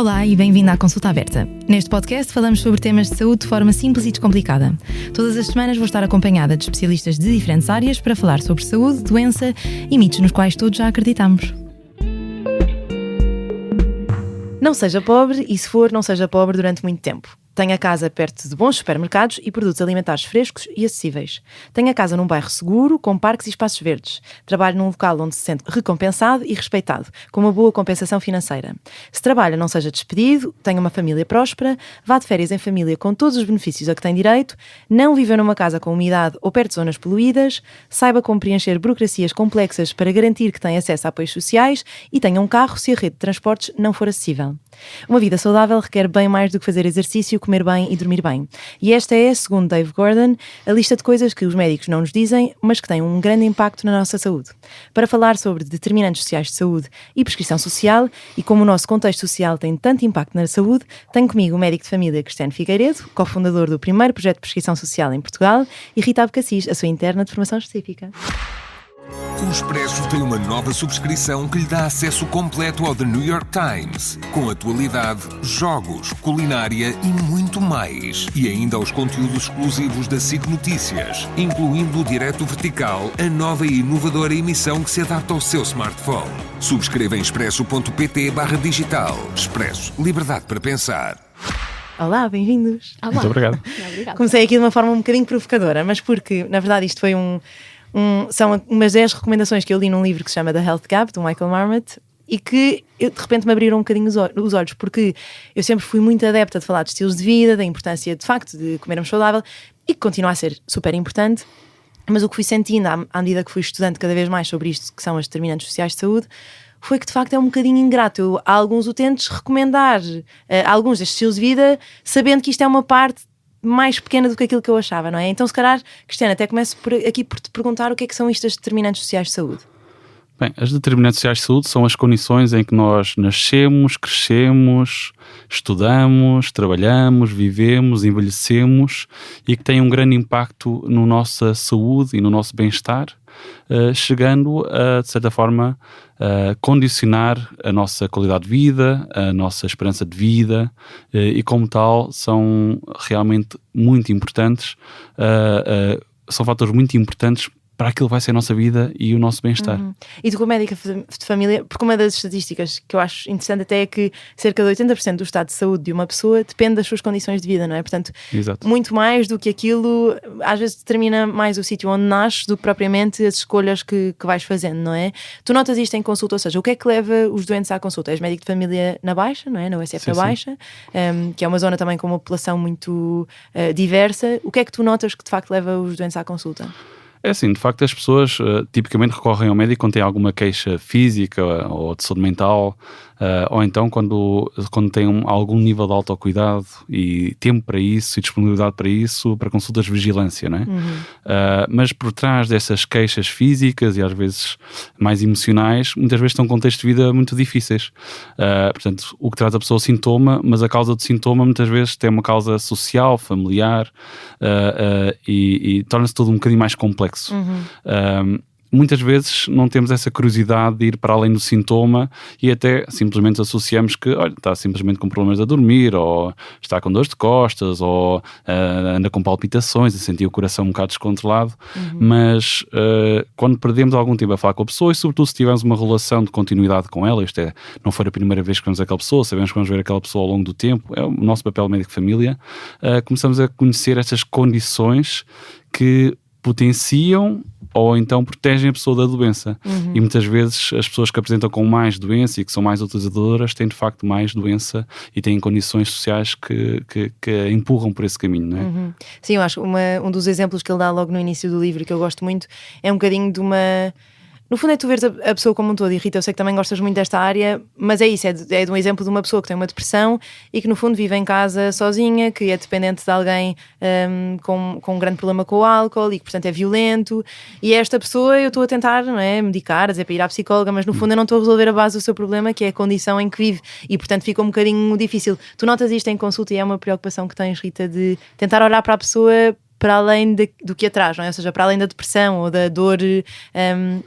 Olá e bem-vindo à Consulta Aberta. Neste podcast falamos sobre temas de saúde de forma simples e descomplicada. Todas as semanas vou estar acompanhada de especialistas de diferentes áreas para falar sobre saúde, doença e mitos nos quais todos já acreditamos. Não seja pobre e, se for, não seja pobre durante muito tempo. Tenha casa perto de bons supermercados e produtos alimentares frescos e acessíveis. Tenha casa num bairro seguro, com parques e espaços verdes. Trabalhe num local onde se sente recompensado e respeitado, com uma boa compensação financeira. Se trabalha, não seja despedido, tenha uma família próspera, vá de férias em família com todos os benefícios a que tem direito, não viva numa casa com umidade ou perto de zonas poluídas, saiba como preencher burocracias complexas para garantir que tem acesso a apoios sociais e tenha um carro se a rede de transportes não for acessível. Uma vida saudável requer bem mais do que fazer exercício, comer bem e dormir bem. E esta é, segundo Dave Gordon, a lista de coisas que os médicos não nos dizem, mas que têm um grande impacto na nossa saúde. Para falar sobre determinantes sociais de saúde e prescrição social e como o nosso contexto social tem tanto impacto na saúde, tenho comigo o médico de família Cristiano Figueiredo, cofundador do primeiro projeto de prescrição social em Portugal, e Rita Abcacis, a sua interna de formação específica. O Expresso tem uma nova subscrição que lhe dá acesso completo ao The New York Times, com atualidade, jogos, culinária e muito mais. E ainda aos conteúdos exclusivos da SIC Notícias, incluindo o Direto Vertical, a nova e inovadora emissão que se adapta ao seu smartphone. Subscreva em expresso.pt/digital. Expresso. Liberdade para pensar. Olá, bem-vindos. Olá. Muito obrigado. Obrigada. Comecei aqui de uma forma um bocadinho provocadora, mas porque, na verdade, isto foi são umas 10 recomendações que eu li num livro que se chama The Health Gap, do Michael Marmot, e que de repente me abriram um bocadinho os olhos, porque eu sempre fui muito adepta de falar de estilos de vida, da importância de facto de comermos saudável, e que continua a ser super importante, mas o que fui sentindo à medida que fui estudando cada vez mais sobre isto, que são as determinantes sociais de saúde, foi que de facto é um bocadinho ingrato a alguns utentes recomendar alguns destes estilos de vida, sabendo que isto é uma parte mais pequena do que aquilo que eu achava, não é? Então, se calhar, Cristiana, até começo por te perguntar o que é que são estas determinantes sociais de saúde. Bem, as determinantes sociais de saúde são as condições em que nós nascemos, crescemos, estudamos, trabalhamos, vivemos, envelhecemos e que têm um grande impacto na nossa saúde e no nosso bem-estar, chegando a, de certa forma, a condicionar a nossa qualidade de vida, a nossa esperança de vida e, como tal, são realmente muito importantes, são fatores muito importantes para aquilo que vai ser a nossa vida e o nosso bem-estar. E tu, como médica de família, porque uma das estatísticas que eu acho interessante até é que cerca de 80% do estado de saúde de uma pessoa depende das suas condições de vida, não é? Portanto, Exato. Muito mais do que aquilo, às vezes determina mais o sítio onde nasces do que propriamente as escolhas que vais fazendo, não é? Tu notas isto em consulta, ou seja, o que é que leva os doentes à consulta? És médico de família na Baixa, não é? Na USF Sim, na Baixa, que é uma zona também com uma população muito diversa. O que é que tu notas que de facto leva os doentes à consulta? É assim, de facto as pessoas tipicamente recorrem ao médico quando têm alguma queixa física ou de saúde mental, ou então quando têm algum nível de autocuidado e tempo para isso e disponibilidade para isso, para consultas de vigilância, não é? Mas por trás dessas queixas físicas e às vezes mais emocionais, muitas vezes estão contextos de vida muito difíceis. Portanto, o que traz a pessoa é o sintoma, mas a causa do sintoma muitas vezes tem uma causa social, familiar, e torna-se tudo um bocadinho mais complexo. Muitas vezes não temos essa curiosidade de ir para além do sintoma e até simplesmente associamos que, olha, está simplesmente com problemas a dormir, ou está com dores de costas, ou anda com palpitações e sentir o coração um bocado descontrolado. Mas quando perdemos algum tempo a falar com a pessoa, e sobretudo se tivermos uma relação de continuidade com ela, isto é, não for a primeira vez que vemos aquela pessoa, sabemos que vamos ver aquela pessoa ao longo do tempo, é o nosso papel médico de família, começamos a conhecer estas condições que potenciam ou então protegem a pessoa da doença. E muitas vezes as pessoas que apresentam com mais doença e que são mais utilizadoras têm de facto mais doença e têm condições sociais que empurram por esse caminho, não é? Sim, eu acho um dos exemplos que ele dá logo no início do livro, que eu gosto muito, é um bocadinho de uma... No fundo é tu veres a pessoa como um todo, e Rita, eu sei que também gostas muito desta área, mas é isso, é de um exemplo de uma pessoa que tem uma depressão e que no fundo vive em casa sozinha, que é dependente de alguém com um grande problema com o álcool e que portanto é violento, e esta pessoa eu estou a tentar, não é, medicar, a dizer para ir à psicóloga, mas no fundo eu não estou a resolver a base do seu problema, que é a condição em que vive, e portanto fica um bocadinho difícil. Tu notas isto em consulta e é uma preocupação que tens, Rita, de tentar olhar para a pessoa para além do que atrás, não é? Ou seja, para além da depressão ou da dor,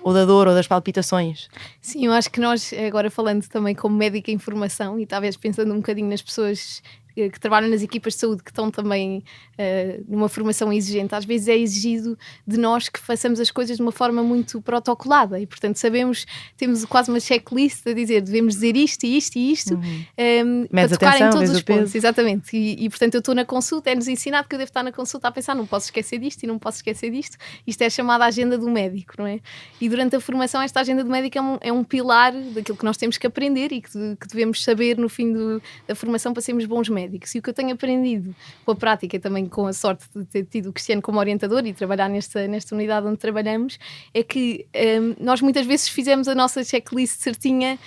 ou das palpitações. Sim, eu acho que nós, agora falando também como médica em formação e talvez pensando um bocadinho nas pessoas que trabalham nas equipas de saúde que estão também numa formação exigente, às vezes é exigido de nós que façamos as coisas de uma forma muito protocolada e portanto temos quase uma checklist a dizer devemos dizer isto e isto e isto para tocar em todos os pontos, exatamente, e portanto eu estou na consulta, é-nos ensinado que eu devo estar na consulta a pensar, não posso esquecer disto e não posso esquecer disto, isto é chamada agenda do médico, não é? E durante a formação esta agenda do médico é um pilar daquilo que nós temos que aprender e que devemos saber no fim da formação para sermos bons médicos. E o que eu tenho aprendido com a prática e também com a sorte de ter tido o Cristiano como orientador e trabalhar nesta unidade onde trabalhamos, é que nós muitas vezes fizemos a nossa checklist certinha,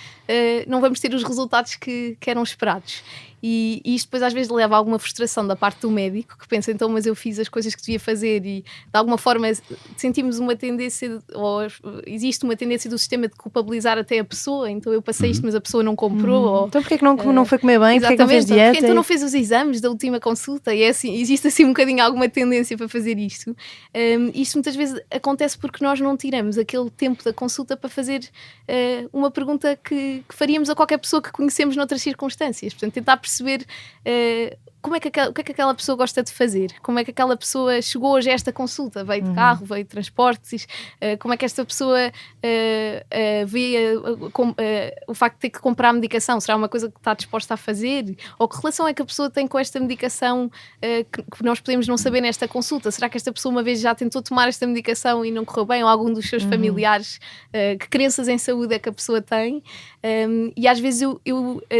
não vamos ter os resultados que eram esperados. E isto depois às vezes leva a alguma frustração da parte do médico que pensa, então, mas eu fiz as coisas que devia fazer e de alguma forma sentimos uma tendência, ou existe uma tendência do sistema de culpabilizar até a pessoa, então eu passei isto mas a pessoa não comprou. Ou, então porquê é que não foi comer bem? Porquê é que não fez dieta? Porque então não fez os exames da última consulta e é assim, existe assim um bocadinho alguma tendência para fazer isto. Isto muitas vezes acontece porque nós não tiramos aquele tempo da consulta para fazer uma pergunta que faríamos a qualquer pessoa que conhecemos noutras circunstâncias, portanto tentar perceber o que é que aquela pessoa gosta de fazer, como é que aquela pessoa chegou hoje a esta consulta, veio de carro, veio de transportes, como é que esta pessoa vê o facto de ter que comprar medicação, será uma coisa que está disposta a fazer, ou que relação é que a pessoa tem com esta medicação que nós podemos não saber nesta consulta, será que esta pessoa uma vez já tentou tomar esta medicação e não correu bem, ou algum dos seus familiares, que crenças em saúde é que a pessoa tem, e às vezes eu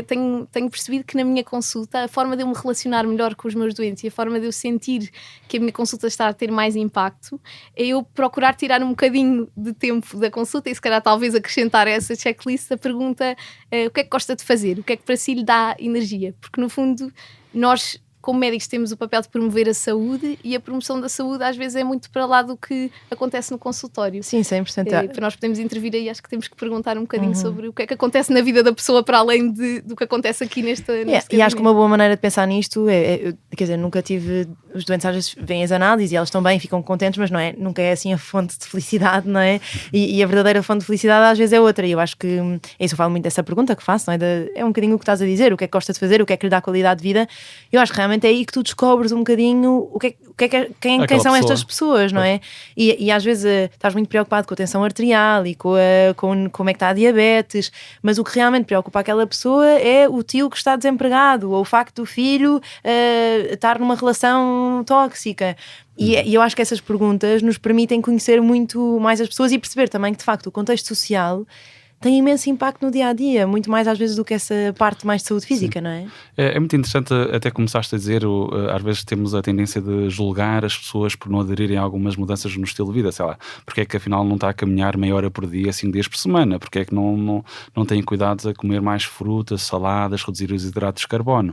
tenho percebido que na minha consulta a forma de eu me relacionar melhor com os meus doentes e a forma de eu sentir que a minha consulta está a ter mais impacto é eu procurar tirar um bocadinho de tempo da consulta e se calhar talvez acrescentar a essa checklist a pergunta o que é que gosta de fazer, o que é que para si lhe dá energia, porque no fundo nós como médicos temos o papel de promover a saúde e a promoção da saúde às vezes é muito para lá do que acontece no consultório. Sim, 100%. Para nós podermos intervir aí, acho que temos que perguntar um bocadinho sobre o que é que acontece na vida da pessoa para além do que acontece aqui neste e acho que uma boa maneira de pensar nisto quer dizer, nunca tive, os doentes às vezes veem as análises e elas estão bem, ficam contentes, mas não é, nunca é assim a fonte de felicidade, não é? E a verdadeira fonte de felicidade às vezes é outra, e eu acho que é isso, eu falo muito dessa pergunta que faço, não é? É um bocadinho o que estás a dizer, o que é que gosta de fazer, o que é que lhe dá qualidade de vida. Eu acho que realmente é aí que tu descobres um bocadinho quem são estas pessoas, não é? E às vezes estás muito preocupado com a tensão arterial e com como é que está a diabetes, mas o que realmente preocupa aquela pessoa é o tio que está desempregado ou o facto do filho estar numa relação tóxica. E eu acho que essas perguntas nos permitem conhecer muito mais as pessoas e perceber também que de facto o contexto social tem imenso impacto no dia-a-dia, muito mais às vezes do que essa parte mais de saúde física, não é? É muito interessante, até começaste a dizer, às vezes temos a tendência de julgar as pessoas por não aderirem a algumas mudanças no estilo de vida, sei lá, porque é que afinal não está a caminhar meia hora por dia, 5 dias por semana, porque é que não tem cuidados a comer mais frutas, saladas, reduzir os hidratos de carbono.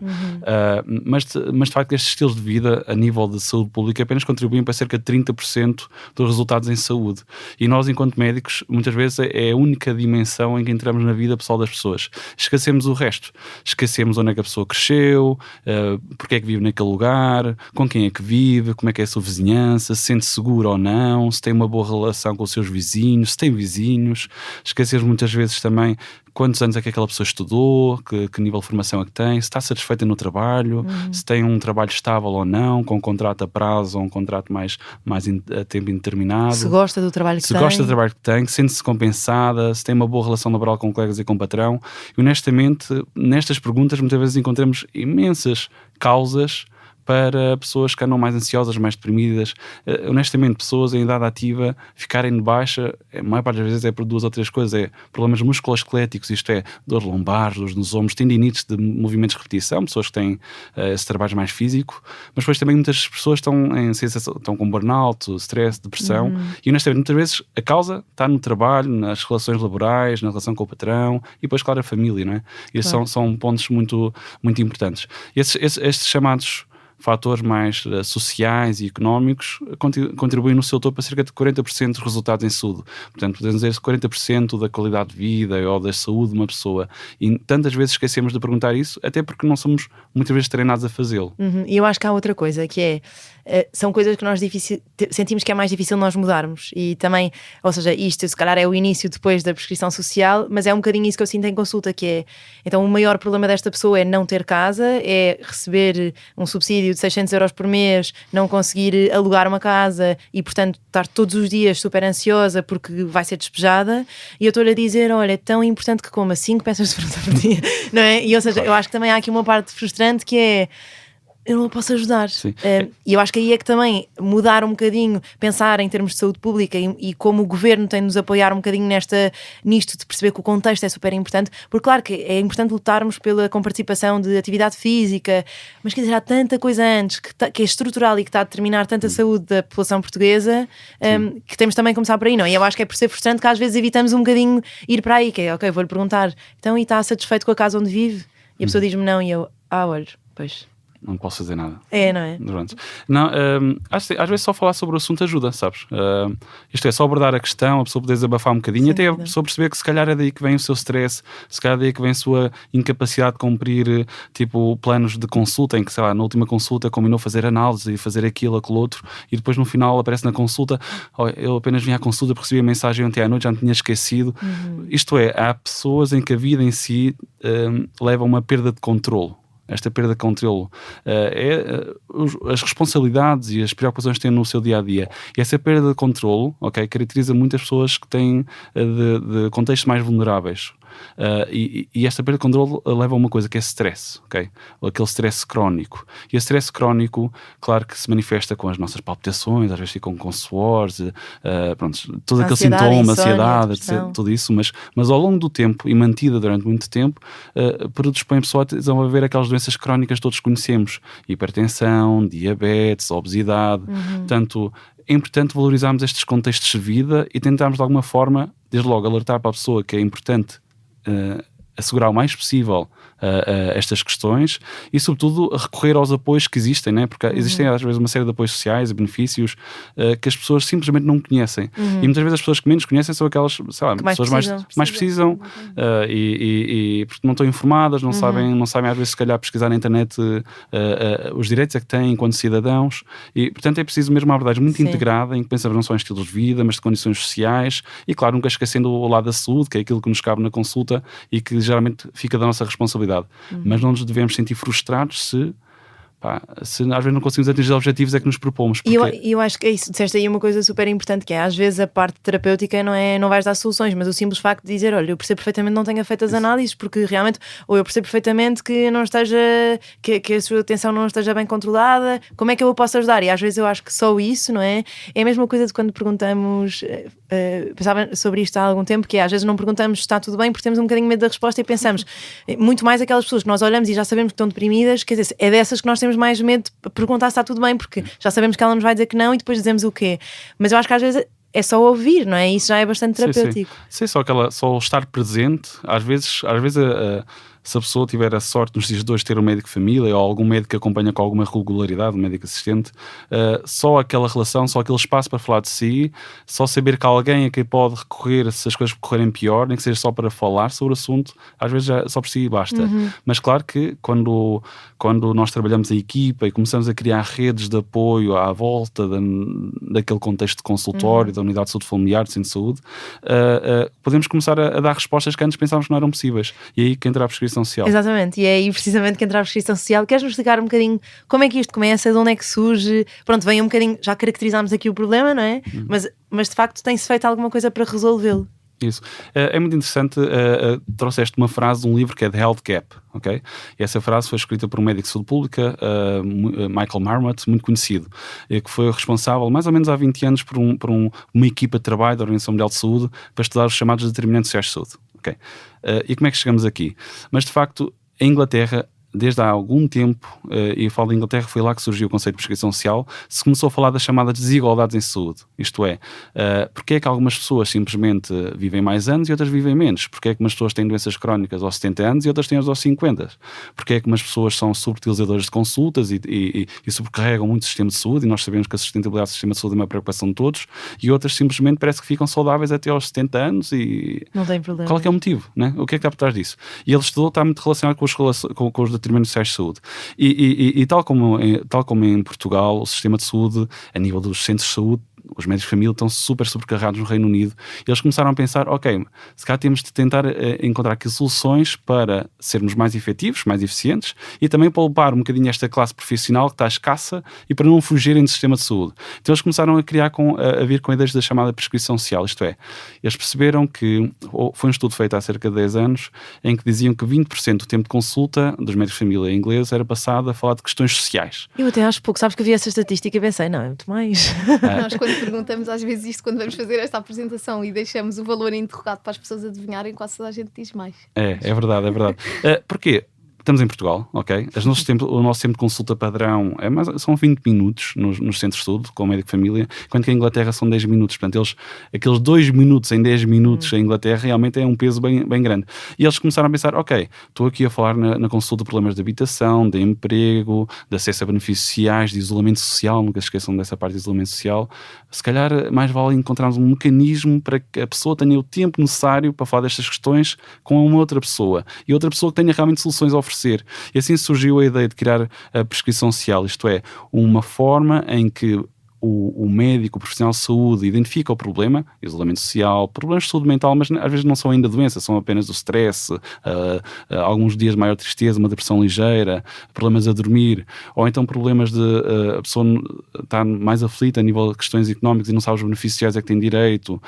Mas de facto estes estilos de vida a nível de saúde pública apenas contribuem para cerca de 30% dos resultados em saúde. E nós, enquanto médicos, muitas vezes é a única dimensão em que entramos na vida pessoal das pessoas. Esquecemos o resto. Esquecemos onde é que a pessoa cresceu, porque é que vive naquele lugar, com quem é que vive, como é que é a sua vizinhança, se sente seguro ou não, se tem uma boa relação com os seus vizinhos, se tem vizinhos. Esquecemos muitas vezes também quantos anos é que aquela pessoa estudou, que nível de formação é que tem, se está satisfeita no trabalho, se tem um trabalho estável ou não, com um contrato a prazo ou um contrato mais a tempo indeterminado. Se gosta do trabalho que tem. Se gosta do trabalho que tem, sente-se compensada, se tem uma boa relação laboral com colegas e com o patrão. E honestamente, nestas perguntas muitas vezes encontramos imensas causas para pessoas que andam mais ansiosas, mais deprimidas. Honestamente, pessoas em idade ativa ficarem de baixa, a maior parte das vezes é por 2 ou 3 coisas, é problemas musculoesqueléticos, isto é, dor lombar, dores nos ombros, tendinites de movimentos de repetição, pessoas que têm esse trabalho mais físico, mas depois também muitas pessoas estão com burnout, stress, depressão, e honestamente, muitas vezes a causa está no trabalho, nas relações laborais, na relação com o patrão, e depois, claro, a família, não é? E esses são pontos muito, muito importantes. Estes chamados fatores mais sociais e económicos contribuem no seu topo a cerca de 40% dos resultados em saúde. Portanto, podemos dizer 40% da qualidade de vida ou da saúde de uma pessoa. E tantas vezes esquecemos de perguntar isso, até porque não somos muitas vezes treinados a fazê-lo. E eu acho que há outra coisa, que é são coisas que nós sentimos que é mais difícil nós mudarmos. E também, ou seja, isto se calhar é o início depois da prescrição social, mas é um bocadinho isso que eu sinto em consulta, que é, então o maior problema desta pessoa é não ter casa, é receber um subsídio de 600 euros por mês, não conseguir alugar uma casa e, portanto, estar todos os dias super ansiosa porque vai ser despejada, e eu estou-lhe a dizer, olha, é tão importante que coma 5 peças de fruta por dia, não é? E, ou seja, eu acho que também há aqui uma parte frustrante que é, eu não a posso ajudar. E eu acho que aí é que também mudar um bocadinho, pensar em termos de saúde pública e como o governo tem de nos apoiar um bocadinho nisto de perceber que o contexto é super importante, porque claro que é importante lutarmos pela comparticipação de atividade física, mas quer dizer, há tanta coisa antes que é estrutural e que está a determinar tanta saúde da população portuguesa, que temos também que começar por aí, não? E eu acho que é por ser frustrante que às vezes evitamos um bocadinho ir para aí, que é, ok, vou-lhe perguntar, então, e está satisfeito com a casa onde vive? E a pessoa diz-me não, e eu, olha, pois... Não posso fazer nada. Não é? Não, às vezes só falar sobre o assunto ajuda, sabes? Isto é, só abordar a questão, a pessoa poder desabafar um bocadinho, até a pessoa perceber que se calhar é daí que vem o seu stress, se calhar é daí que vem a sua incapacidade de cumprir, tipo, planos de consulta, em que, sei lá, na última consulta combinou fazer análise e fazer aquilo, aquele outro, e depois no final aparece na consulta, eu apenas vim à consulta porque recebi a mensagem ontem à noite, já me tinha esquecido. Isto é, há pessoas em que a vida em si leva a uma perda de controle. Esta perda de controle as responsabilidades e as preocupações que têm no seu dia-a-dia. E essa perda de controle, caracteriza muitas pessoas que têm de contextos mais vulneráveis. E esta perda de controle leva a uma coisa que é stress, aquele stress crónico. E esse stress crónico, claro que se manifesta com as nossas palpitações, às vezes ficam com suores, todo aquele sintoma, ansiedade, tudo isso, mas ao longo do tempo e mantida durante muito tempo, predispõe a pessoa a desenvolver aquelas doenças crónicas que todos conhecemos: hipertensão, diabetes, obesidade. Portanto, é importante valorizarmos estes contextos de vida e tentarmos de alguma forma, desde logo, alertar para a pessoa que é importante assegurar o mais possível estas questões e, sobretudo, recorrer aos apoios que existem, né? Porque existem às vezes uma série de apoios sociais e benefícios que as pessoas simplesmente não conhecem. E muitas vezes as pessoas que menos conhecem são aquelas, sei lá, pessoas mais precisam e porque não estão informadas, não sabem às vezes se calhar pesquisar na internet os direitos é que têm enquanto cidadãos, e portanto é preciso mesmo uma abordagem muito integrada, em que pensamos não só em estilos de vida, mas de condições sociais e, claro, nunca esquecendo o lado da saúde, que é aquilo que nos cabe na consulta e que geralmente fica da nossa responsabilidade. Mas não nos devemos sentir frustrados se às vezes não conseguimos atingir os objetivos é que nos propomos. Porque... E eu acho que é isso, disseste aí uma coisa super importante, que é, às vezes a parte terapêutica não vais dar soluções, mas o simples facto de dizer, olha, eu percebo perfeitamente que não tenha feito as análises, porque realmente, ou eu percebo perfeitamente que não esteja, que a sua atenção não esteja bem controlada, como é que eu o posso ajudar? E às vezes eu acho que só isso, não é? É a mesma coisa de quando perguntamos, pensava sobre isto há algum tempo, que é, às vezes não perguntamos se está tudo bem porque temos um bocadinho medo da resposta e pensamos, muito mais aquelas pessoas que nós olhamos e já sabemos que estão deprimidas, quer dizer, é dessas que nós temos mais medo de perguntar se está tudo bem, porque já sabemos que ela nos vai dizer que não e depois dizemos o quê. Mas eu acho que às vezes é só ouvir, não é? Isso já é bastante terapêutico. Sim, só estar presente, às vezes se a pessoa tiver a sorte nos dias de hoje ter um médico de família ou algum médico que acompanha com alguma regularidade, um médico assistente, só aquela relação, só aquele espaço para falar de si, só saber que há alguém a quem pode recorrer se as coisas correrem pior, nem que seja só para falar sobre o assunto, às vezes já só por si basta. Mas claro que quando nós trabalhamos em equipa e começamos a criar redes de apoio à volta daquele contexto de consultório, da unidade de saúde familiar, de centro de saúde, podemos começar a dar respostas que antes pensávamos que não eram possíveis. E aí que entra a prescrição social. Exatamente, e é aí precisamente que entra a prescrição social. Queres-nos explicar um bocadinho como é que isto começa, de onde é que surge? Pronto, vem um bocadinho, já caracterizámos aqui o problema, não é? Mas de facto tem-se feito alguma coisa para resolvê-lo. Isso. É muito interessante, trouxeste uma frase de um livro que é The Health Gap, ok? E essa frase foi escrita por um médico de saúde pública, Michael Marmot, muito conhecido, que foi responsável mais ou menos há 20 anos por uma equipa de trabalho da Organização Mundial de Saúde para estudar os chamados determinantes sociais de saúde. Okay. E como é que chegamos aqui? Mas de facto, a Inglaterra, desde há algum tempo, e eu falo de Inglaterra, foi lá que surgiu o conceito de prescrição social, se começou a falar das chamadas desigualdades em saúde. Isto é, porque é que algumas pessoas simplesmente vivem mais anos e outras vivem menos? Porque é que umas pessoas têm doenças crónicas aos 70 anos e outras têm aos 50? Porque é que umas pessoas são subutilizadoras de consultas e sobrecarregam muito o sistema de saúde, e nós sabemos que a sustentabilidade do sistema de saúde é uma preocupação de todos, e outras simplesmente parece que ficam saudáveis até aos 70 anos e... Não tem problema. Qual é que é o motivo? Né? O que é que está por trás disso? E ele estudou, está muito relacionado com os determinados sociais de saúde. E tal como em Portugal, o sistema de saúde, a nível dos centros de saúde, os médicos de família estão super sobrecarregados no Reino Unido, e eles começaram a pensar, ok, se calhar temos de tentar encontrar aqui soluções para sermos mais efetivos, mais eficientes, e também poupar um bocadinho esta classe profissional que está escassa e para não fugirem do sistema de saúde. Então eles começaram a vir com ideias da chamada prescrição social, isto é, eles perceberam que, foi um estudo feito há cerca de 10 anos, em que diziam que 20% do tempo de consulta dos médicos de família ingleses era passado a falar de questões sociais. Eu até acho pouco, sabes que eu vi essa estatística e pensei, não, é muito mais. Nós quando perguntamos às vezes isto, quando vamos fazer esta apresentação e deixamos o valor interrogado para as pessoas adivinharem, quase toda a gente diz mais. É verdade. Porquê? Estamos em Portugal, ok? O nosso tempo de consulta padrão são 20 minutos nos centros de saúde, com o médico de família, enquanto que em Inglaterra são 10 minutos. Portanto, aqueles 2 minutos em 10 minutos em Inglaterra realmente é um peso bem grande. E eles começaram a pensar, ok, estou aqui a falar na consulta de problemas de habitação, de emprego, de acesso a benefícios sociais, de isolamento social, nunca se esqueçam dessa parte de isolamento social. Se calhar mais vale encontrarmos um mecanismo para que a pessoa tenha o tempo necessário para falar destas questões com uma outra pessoa. E outra pessoa que tenha realmente soluções a oferecer. E assim surgiu a ideia de criar a prescrição social, isto é, uma forma em que o médico, o profissional de saúde identifica o problema, isolamento social, problemas de saúde mental, mas às vezes não são ainda doenças, são apenas o stress, alguns dias de maior tristeza, uma depressão ligeira, problemas a dormir, ou então problemas de a pessoa estar mais aflita a nível de questões económicas e não sabe os benefícios sociais é que tem direito.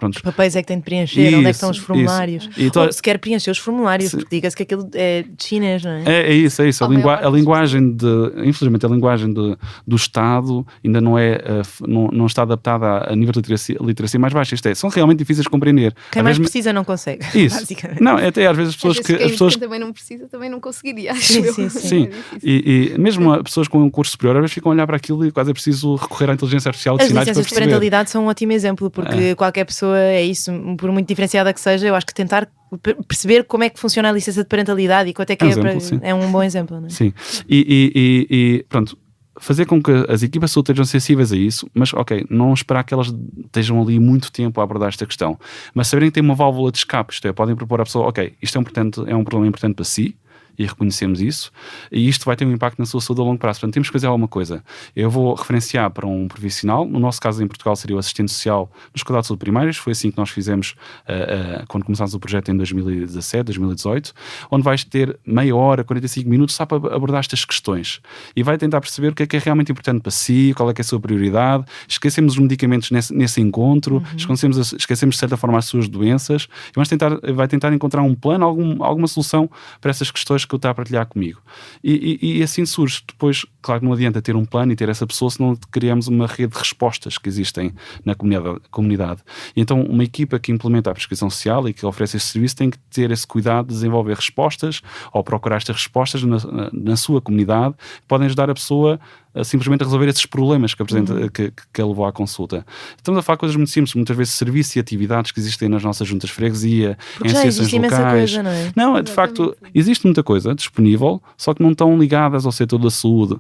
Os papéis é que tem de preencher, onde é que estão os formulários. Então, ou se quer preencher os formulários, porque diga-se que aquilo é de chinês, não é? É isso. A linguagem infelizmente, a linguagem do Estado ainda não está adaptada a nível de literacia mais baixo. Isto é, são realmente difíceis de compreender. Quem mais precisa não consegue. Isso. Basicamente. Não, até às vezes quem também não precisa, também não conseguiria. Sim. E mesmo pessoas com um curso superior às vezes ficam a olhar para aquilo e quase é preciso recorrer à inteligência artificial de sinais para perceber. As licenças de parentalidade são um ótimo exemplo, porque qualquer pessoa, é isso, por muito diferenciada que seja, eu acho que tentar perceber como é que funciona a licença de parentalidade e quanto é que é um bom exemplo, não é? Sim. E pronto, fazer com que as equipas de saúde estejam sensíveis a isso, mas ok, não esperar que elas estejam ali muito tempo a abordar esta questão, mas saberem que tem uma válvula de escape, isto é, podem propor à pessoa, ok, isto é um problema importante para si, e reconhecemos isso, e isto vai ter um impacto na sua saúde a longo prazo. Portanto, temos que fazer alguma coisa. Eu vou referenciar para um profissional, no nosso caso em Portugal seria o assistente social nos cuidados de saúde primários, foi assim que nós fizemos quando começámos o projeto em 2017, 2018, onde vais ter meia hora, 45 minutos só para abordar estas questões, e vai tentar perceber o que é realmente importante para si, qual é que é a sua prioridade, esquecemos os medicamentos nesse encontro, esquecemos de certa forma as suas doenças, e vai tentar encontrar um plano, alguma solução para essas questões que eu está a partilhar comigo. E assim surge. Depois, claro que não adianta ter um plano e ter essa pessoa se não criamos uma rede de respostas que existem na comunidade. E então, uma equipa que implementa a prescrição social e que oferece esse serviço tem que ter esse cuidado de desenvolver respostas ou procurar estas respostas na sua comunidade, que podem ajudar a pessoa simplesmente a resolver esses problemas que levou à consulta. Estamos a falar de coisas muito simples, muitas vezes serviços e atividades que existem nas nossas juntas de freguesia, porque em associações locais. Coisa, não é? Não, de facto, existe muita coisa disponível, só que não estão ligadas ao setor da saúde.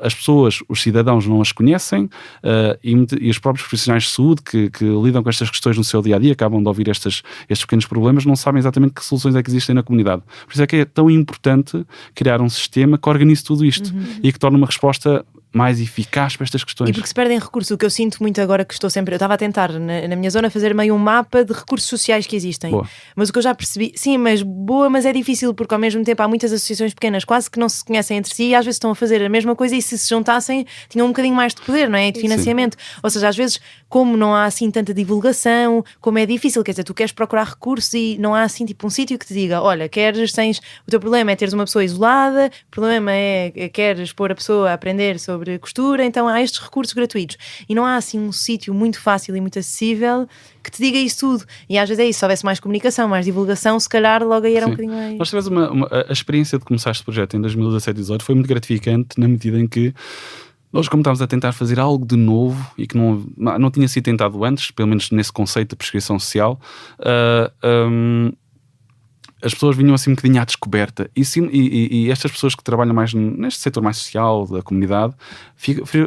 As pessoas, os cidadãos não as conhecem, e os próprios profissionais de saúde que lidam com estas questões no seu dia-a-dia, acabam de ouvir estes pequenos problemas, não sabem exatamente que soluções é que existem na comunidade. Por isso é que é tão importante criar um sistema que organize tudo isto e que torne uma resposta mais eficaz para estas questões. E porque se perdem recursos, o que eu sinto muito agora que estou sempre... Eu estava a tentar, na minha zona, fazer meio um mapa de recursos sociais que existem. Boa. Mas o que eu já percebi... Sim, mas é difícil, porque ao mesmo tempo há muitas associações pequenas quase que não se conhecem entre si e às vezes estão a fazer a mesma coisa e se juntassem tinham um bocadinho mais de poder, não é? E de financiamento. Sim. Ou seja, às vezes, como não há assim tanta divulgação, como é difícil, quer dizer, tu queres procurar recursos e não há assim tipo um sítio que te diga, olha, o teu problema é teres uma pessoa isolada, o problema é queres pôr a pessoa a aprender sobre costura, então há estes recursos gratuitos e não há assim um sítio muito fácil e muito acessível que te diga isso tudo, e às vezes é isso, se houvesse mais comunicação, mais divulgação, se calhar logo aí era um bocadinho mais... Nós tivemos a experiência de começar este projeto em 2017-18 foi muito gratificante na medida em que nós, como estávamos a tentar fazer algo de novo e que não tinha sido tentado antes, pelo menos nesse conceito de prescrição social, as pessoas vinham assim um bocadinho à descoberta e estas pessoas que trabalham mais neste setor mais social da comunidade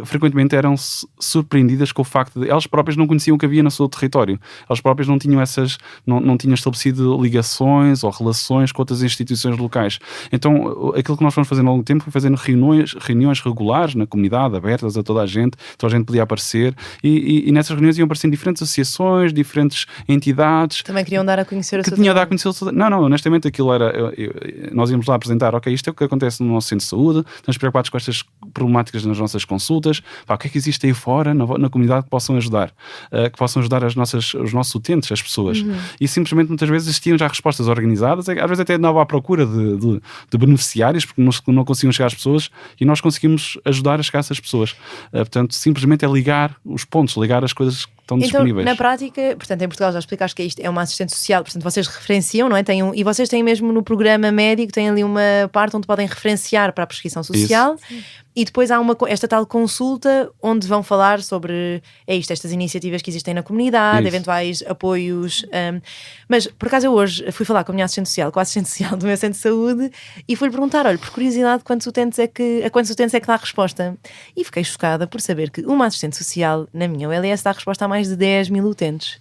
frequentemente eram surpreendidas com o facto de elas próprias não conheciam o que havia no seu território, elas próprias não tinham não tinham estabelecido ligações ou relações com outras instituições locais. Então aquilo que nós fomos fazendo ao longo do tempo foi fazendo reuniões regulares na comunidade, abertas a toda a gente podia aparecer e nessas reuniões iam aparecendo diferentes associações, diferentes entidades. Também queriam dar a conhecer que tinha a dar a conhecer Não, honestamente aquilo era nós íamos lá apresentar, ok, isto é o que acontece no nosso centro de saúde, estamos preocupados com estas problemáticas nas nossas consultas, o que é que existe aí fora na comunidade que possam ajudar os nossos utentes, as pessoas. E simplesmente muitas vezes existiam já respostas organizadas, às vezes até andava à procura de beneficiários porque não conseguiam chegar às pessoas e nós conseguimos ajudar a chegar a essas pessoas. Portanto, simplesmente é ligar os pontos, ligar as coisas que estão disponíveis. Na prática, portanto, em Portugal já explicaste que isto é uma assistente social, portanto, vocês referenciam, não é? E vocês têm mesmo no programa médico, têm ali uma parte onde podem referenciar para a prescrição social. E depois há esta tal consulta onde vão falar sobre estas iniciativas que existem na comunidade, eventuais apoios. Mas, por acaso, eu hoje fui falar com a minha assistente social, com a assistente social do meu centro de saúde, e fui-lhe perguntar, olha, por curiosidade, a quantos utentes é que dá a resposta? E fiquei chocada por saber que uma assistente social, na minha OLS, dá a resposta a mais de 10 mil utentes.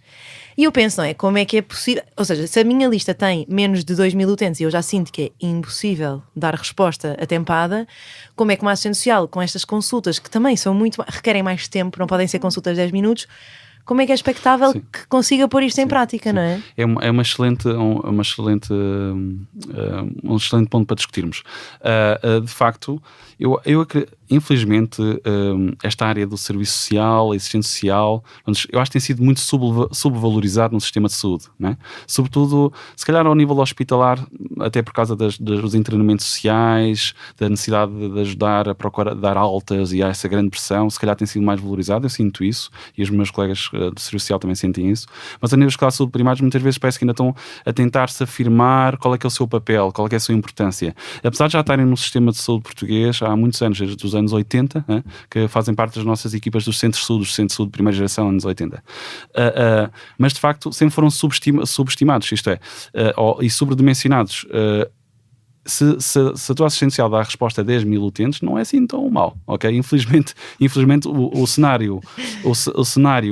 E eu penso, não é? Como é que é possível? Ou seja, se a minha lista tem menos de 2 mil utentes e eu já sinto que é impossível dar resposta atempada, como é que uma assistente social, com estas consultas que também requerem mais tempo, não podem ser consultas de 10 minutos, como é que é expectável que consiga pôr isto em prática, não é? É um excelente ponto para discutirmos. De facto, eu infelizmente, esta área do serviço social, assistente social, eu acho que tem sido muito subvalorizado no sistema de saúde, não é? Sobretudo, se calhar ao nível hospitalar, até por causa dos internamentos sociais, da necessidade de ajudar a procurar dar altas e há essa grande pressão, se calhar tem sido mais valorizado, eu sinto isso, e os meus colegas do serviço social também sentem isso, mas a nível de saúde primários muitas vezes parece que ainda estão a tentar-se afirmar qual é que é o seu papel, qual é que é a sua importância. Apesar de já estarem no sistema de saúde português há muitos anos, desde os anos 80, que fazem parte das nossas equipas dos centros de saúde de primeira geração, anos 80. Mas de facto sempre foram subestimados, isto é, e sobredimensionados. Se a tua assistente social dá a resposta a 10 mil utentes, não é assim tão mal, ok? Infelizmente o cenário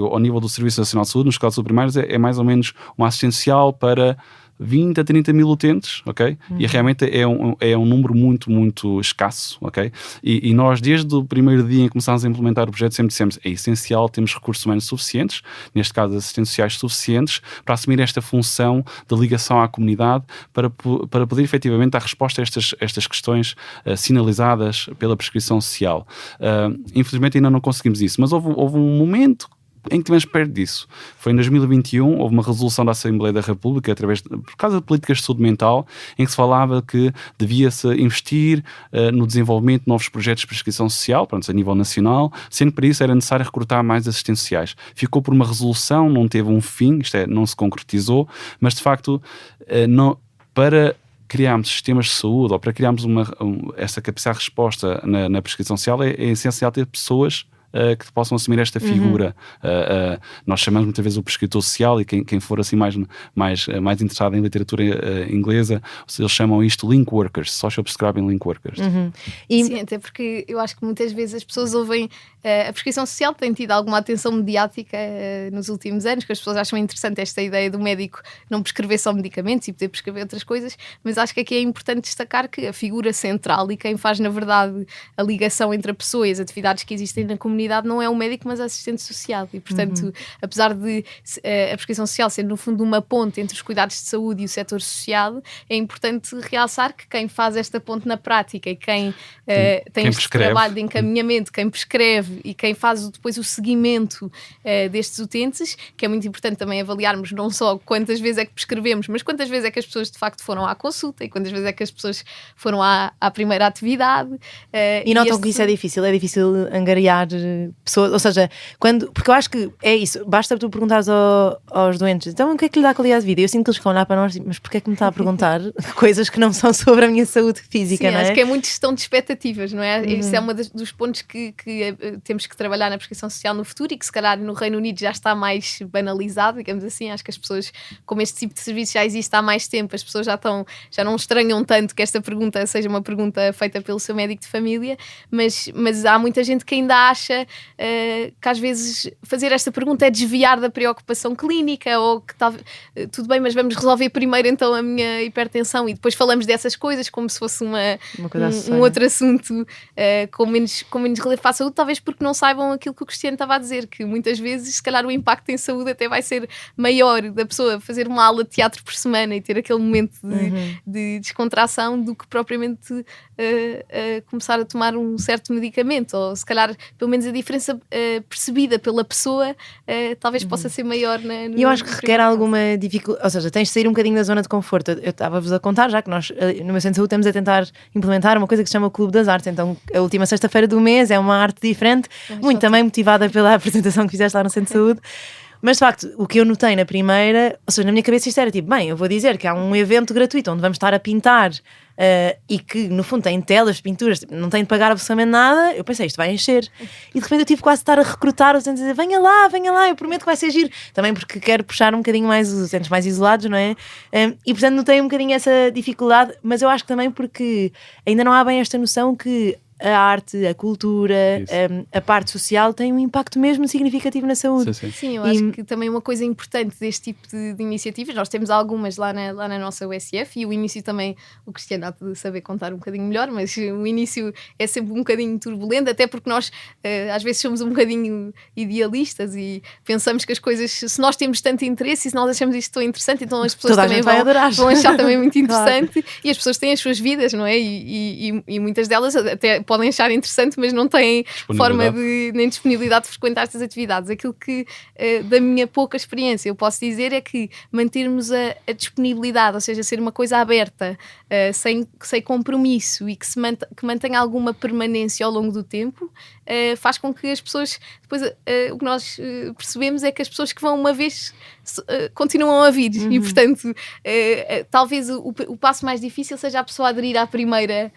ao nível do Serviço Nacional de Saúde, nos casos primários, é mais ou menos uma assistente social para 20 a 30 mil utentes, ok? E realmente é um número muito, muito escasso, ok? E nós, desde o primeiro dia em que começámos a implementar o projeto, sempre dissemos, é essencial termos recursos humanos suficientes, neste caso assistentes sociais suficientes, para assumir esta função de ligação à comunidade, para poder efetivamente dar resposta a estas questões sinalizadas pela prescrição social. Infelizmente ainda não conseguimos isso, mas houve um momento em que estivemos perto disso. Foi em 2021, houve uma resolução da Assembleia da República, por causa de políticas de saúde mental, em que se falava que devia-se investir no desenvolvimento de novos projetos de prescrição social, pronto, a nível nacional, sendo que para isso era necessário recrutar mais assistentes sociais. Ficou por uma resolução, não teve um fim, não se concretizou, mas de facto, para criarmos sistemas de saúde ou para criarmos essa capacidade de resposta na prescrição social, é essencial ter pessoas que possam assumir esta figura. Nós chamamos muitas vezes o prescritor social, e quem for assim mais interessado em literatura inglesa, eles chamam isto link workers, social prescribing link workers. Sim, até porque eu acho que muitas vezes as pessoas ouvem a prescrição social tem tido alguma atenção mediática nos últimos anos, que as pessoas acham interessante esta ideia do médico não prescrever só medicamentos e poder prescrever outras coisas, mas acho que aqui é importante destacar que a figura central e quem faz na verdade a ligação entre a pessoa e as atividades que existem na comunidade não é o médico, mas a assistente social. E portanto, apesar de a prescrição social ser no fundo uma ponte entre os cuidados de saúde e o setor social, é importante realçar que quem faz esta ponte na prática e quem tem este trabalho de encaminhamento, quem prescreve e quem faz depois o seguimento destes utentes, que é muito importante também avaliarmos não só quantas vezes é que prescrevemos, mas quantas vezes é que as pessoas de facto foram à consulta e quantas vezes é que as pessoas foram à primeira atividade. E notam que isso é difícil angariar pessoas, ou seja, porque eu acho que é isso, basta tu perguntares aos doentes, então o que é que lhe dá qualidade de vida? Eu sinto que eles ficam a olhar para nós, mas porquê é que me está a perguntar coisas que não são sobre a minha saúde física, Sim, não é? acho que é muito gestão de expectativas, não é? Isso é um dos pontos que temos que trabalhar na prescrição social no futuro e que se calhar no Reino Unido já está mais banalizado, digamos assim. Acho que as pessoas, como este tipo de serviço já existe há mais tempo, as pessoas já não estranham tanto que esta pergunta seja uma pergunta feita pelo seu médico de família, mas há muita gente que ainda acha que às vezes fazer esta pergunta é desviar da preocupação clínica, ou que tudo bem, mas vamos resolver primeiro então a minha hipertensão e depois falamos dessas coisas como se fosse um outro assunto com menos relevância à saúde, talvez porque não saibam aquilo que o Cristiano estava a dizer, que muitas vezes se calhar o impacto em saúde até vai ser maior da pessoa fazer uma aula de teatro por semana e ter aquele momento de descontração do que propriamente começar a tomar um certo medicamento, ou se calhar pelo menos a diferença percebida pela pessoa talvez possa ser maior. E eu acho que requer alguma dificuldade, ou seja, tens de sair um bocadinho da zona de conforto. Eu estava-vos a contar já que nós no meu centro de saúde estamos a tentar implementar uma coisa que se chama o Clube das Artes, então a última sexta-feira do mês é uma arte diferente, muito também motivada pela apresentação que fizeste lá no centro de saúde. Mas de facto, o que eu notei na primeira, ou seja, na minha cabeça isto era tipo, bem, eu vou dizer que há um evento gratuito onde vamos estar a pintar e que no fundo tem telas, pinturas, não tem de pagar absolutamente nada. Eu pensei, isto vai encher. E de repente eu tive quase de estar a recrutar os utentes a dizer, venha lá, eu prometo que vai ser giro. Também porque quero puxar um bocadinho mais os utentes mais isolados, não é? E portanto notei um bocadinho essa dificuldade, mas eu acho que também porque ainda não há bem esta noção que a arte, a cultura, a parte social tem um impacto mesmo significativo na saúde. Sim, eu acho que também uma coisa importante deste tipo de iniciativas, nós temos algumas lá na nossa USF, e o início também, o Cristiano há de saber contar um bocadinho melhor, mas o início é sempre um bocadinho turbulento, até porque nós às vezes somos um bocadinho idealistas e pensamos que as coisas, se nós temos tanto interesse e se nós achamos isto tão interessante, então as pessoas também vão achar também muito interessante. Claro. E as pessoas têm as suas vidas, não é? E muitas delas até podem achar interessante, mas não têm forma nem disponibilidade de frequentar estas atividades. Aquilo que, da minha pouca experiência, eu posso dizer é que mantermos a disponibilidade, ou seja, ser uma coisa aberta, sem compromisso e que mantenha alguma permanência ao longo do tempo, faz com que as pessoas, depois o que nós percebemos é que as pessoas que vão uma vez continuam a vir e portanto talvez o passo mais difícil seja a pessoa aderir à primeira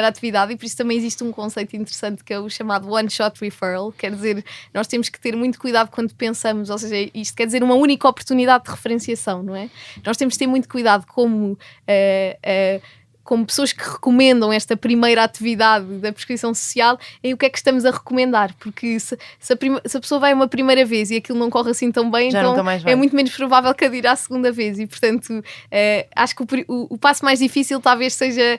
atividade, e por isso também existe um conceito interessante que é o chamado one shot referral. Quer dizer, nós temos que ter muito cuidado quando pensamos, ou seja, isto quer dizer uma única oportunidade de referenciação, não é? Nós temos que ter muito cuidado como pessoas que recomendam esta primeira atividade da prescrição social, em o que é que estamos a recomendar, porque se a pessoa vai uma primeira vez e aquilo não corre assim tão bem, já então é muito menos provável que adira à segunda vez, e portanto acho que o passo mais difícil talvez seja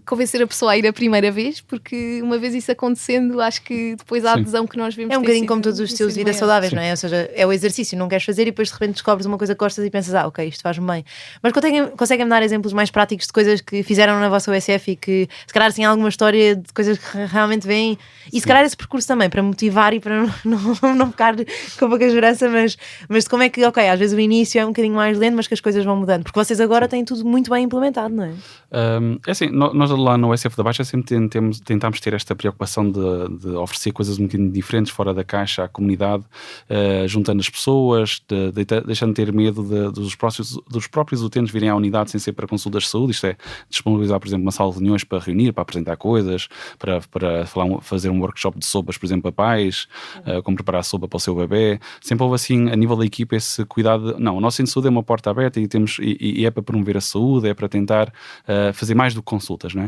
convencer a pessoa a ir a primeira vez, porque uma vez isso acontecendo, acho que depois a adesão que nós vemos é um bocadinho como todos os estilos de vida saudáveis, não é? Ou seja, é o exercício, não queres fazer e depois de repente descobres uma coisa que gostas e pensas, ok, isto faz-me bem. Mas conseguem-me dar exemplos mais práticos de coisas que fizeram na vossa USF e que se calhar assim alguma história de coisas que realmente vêm, e se calhar esse percurso também para motivar e para não ficar com pouca esperança, mas de como é que, às vezes o início é um bocadinho mais lento, mas que as coisas vão mudando, porque vocês agora têm tudo muito bem implementado, não é? É assim, nós lá no USF da Baixa sempre tentámos ter esta preocupação de oferecer coisas um bocadinho diferentes, fora da caixa, à comunidade, juntando as pessoas, deixando de ter medo dos próprios utentes virem à unidade sem ser para consultas de saúde. Isto é, disponibilizar, por exemplo, uma sala de reuniões para reunir, para apresentar coisas, para fazer um workshop de sopas, por exemplo, a pais, como preparar a sopa para o seu bebê. Sempre houve assim, a nível da equipa, esse cuidado. Não, o nosso centro de saúde é uma porta aberta e é para promover a saúde, é para tentar fazer mais do que consultas, não é?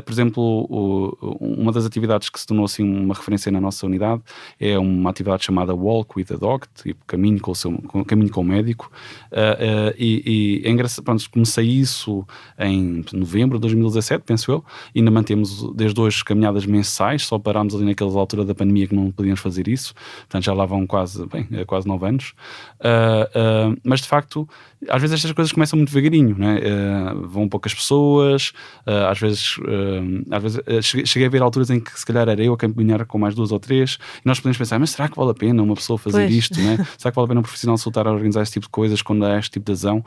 Por exemplo, uma das atividades que se tornou assim uma referência na nossa unidade é uma atividade chamada Walk with a Doc, tipo caminho com o médico, e é engraçado, pronto, comecei isso em novembro de 2017, penso eu, e ainda mantemos desde hoje caminhadas mensais, só parámos ali naquela altura da pandemia que não podíamos fazer isso, portanto já lá vão quase 9 anos, mas de facto às vezes estas coisas começam muito devagarinho, né? Vão poucas pessoas, às vezes cheguei a ver alturas em que se calhar era eu a caminhar com mais 2 ou 3, e nós podemos pensar, mas será que vale a pena uma pessoa fazer isto, né? Será que vale a pena um profissional soltar a organizar este tipo de coisas quando há este tipo de adesão?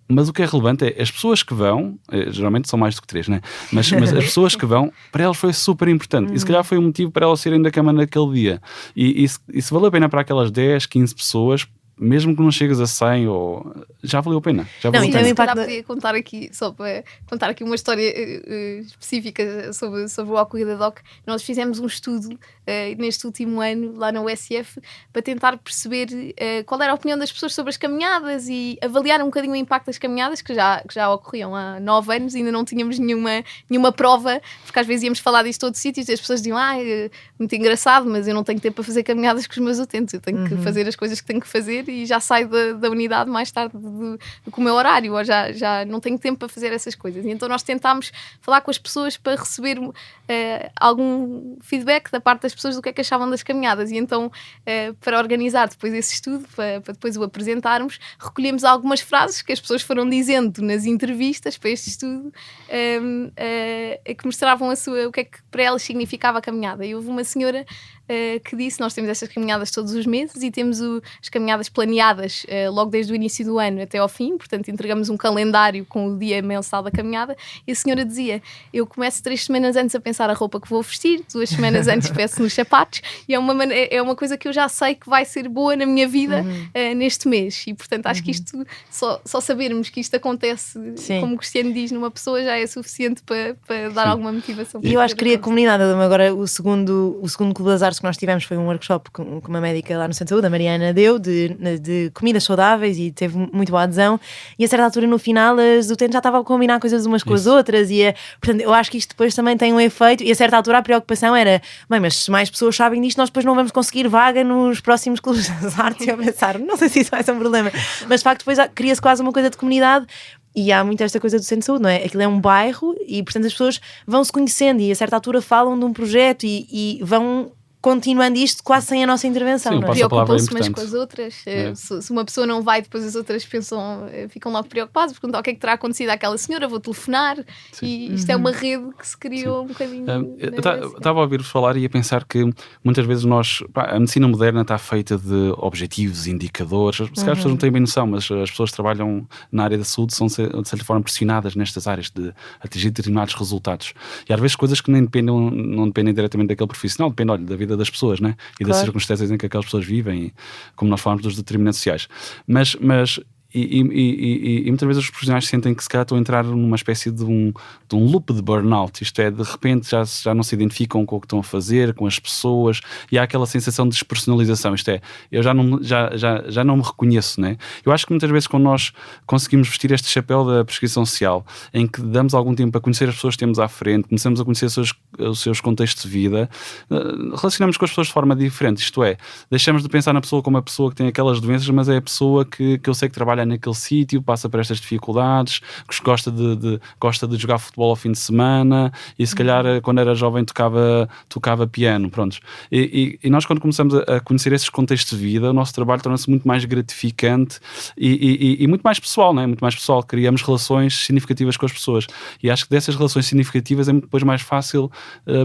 Mas o que é relevante é as pessoas que vão, geralmente são mais do que 3, né? Mas as pessoas que vão, para elas foi super importante. E se calhar foi um motivo para elas saírem da cama naquele dia. E se valeu a pena para aquelas 10, 15 pessoas, mesmo que não chegues a 100, já valeu a pena. Já valeu a pena. Se calhar podia contar aqui, só para contar aqui uma história específica sobre o Walk with the Doc. Nós fizemos um estudo neste último ano, lá na USF, para tentar perceber qual era a opinião das pessoas sobre as caminhadas e avaliar um bocadinho o impacto das caminhadas, que já ocorriam há 9 anos, ainda não tínhamos nenhuma prova, porque às vezes íamos falar disto todos os sítios e as pessoas diziam, muito engraçado, mas eu não tenho tempo para fazer caminhadas com os meus utentes, eu tenho que fazer as coisas que tenho que fazer e já saio da unidade mais tarde do que o meu horário, ou já não tenho tempo para fazer essas coisas. E então nós tentámos falar com as pessoas para receber algum feedback da parte das pessoas do que é que achavam das caminhadas. E então, para organizar depois esse estudo, para depois o apresentarmos, recolhemos algumas frases que as pessoas foram dizendo nas entrevistas para este estudo, que mostravam o que é que para elas significava a caminhada. E houve uma senhora que disse, nós temos estas caminhadas todos os meses e temos as caminhadas planeadas logo desde o início do ano até ao fim, portanto entregamos um calendário com o dia mensal da caminhada, e a senhora dizia, eu começo 3 semanas antes a pensar a roupa que vou vestir, 2 semanas antes peço nos sapatos, e é uma coisa que eu já sei que vai ser boa na minha vida neste mês, e portanto acho que isto, só sabermos que isto acontece, como o Cristiano diz, numa pessoa já é suficiente para dar alguma motivação. E eu acho que queria comunidade. Agora o segundo Clube das Artes que nós tivemos foi um workshop que uma médica lá no Centro de Saúde, a Mariana, deu de comidas saudáveis e teve muito boa adesão, e a certa altura no final as utentes já estavam a combinar coisas umas com as outras, e portanto eu acho que isto depois também tem um efeito, e a certa altura a preocupação era, bem, mas se mais pessoas sabem disto, nós depois não vamos conseguir vaga nos próximos clubes das artes. E eu pensar, não sei se isso vai ser um problema, mas de facto depois cria-se quase uma coisa de comunidade. E há muito esta coisa do centro de saúde, não é? Aquilo é um bairro e portanto as pessoas vão se conhecendo e a certa altura falam de um projeto e vão continuando isto quase sem a nossa intervenção. Sim, não é? Preocupam-se umas com as outras. Se uma pessoa não vai, depois as outras ficam logo preocupadas, perguntam o que é que terá acontecido àquela senhora, vou telefonar. Sim. E isto é uma rede que se criou um bocadinho. Estava a ouvir-vos falar e a pensar que muitas vezes a medicina moderna está feita de objetivos, indicadores. Se calhar as pessoas não têm bem noção, mas as pessoas que trabalham na área da saúde são de certa forma pressionadas nestas áreas de atingir determinados resultados. E às vezes coisas que não dependem diretamente daquele profissional, dependem da vida das pessoas, né? E das circunstâncias em que aquelas pessoas vivem, como nós falamos dos determinantes sociais. Mas muitas vezes os profissionais sentem que se calhar estão a entrar numa espécie de um loop de burnout, isto é, de repente já não se identificam com o que estão a fazer, com as pessoas, e há aquela sensação de despersonalização, isto é, eu já não me reconheço, né? Eu acho que muitas vezes quando nós conseguimos vestir este chapéu da prescrição social, em que damos algum tempo a conhecer as pessoas que temos à frente, começamos a conhecer os seus contextos de vida, relacionamos com as pessoas de forma diferente, isto é, deixamos de pensar na pessoa como a pessoa que tem aquelas doenças, mas é a pessoa que eu sei que trabalha naquele sítio, passa por estas dificuldades, que gosta de jogar futebol ao fim de semana e se calhar quando era jovem tocava piano, pronto. E nós quando começamos a conhecer esses contextos de vida, o nosso trabalho torna-se muito mais gratificante e muito mais pessoal, não é? Muito mais pessoal, criamos relações significativas com as pessoas e acho que dessas relações significativas é depois mais fácil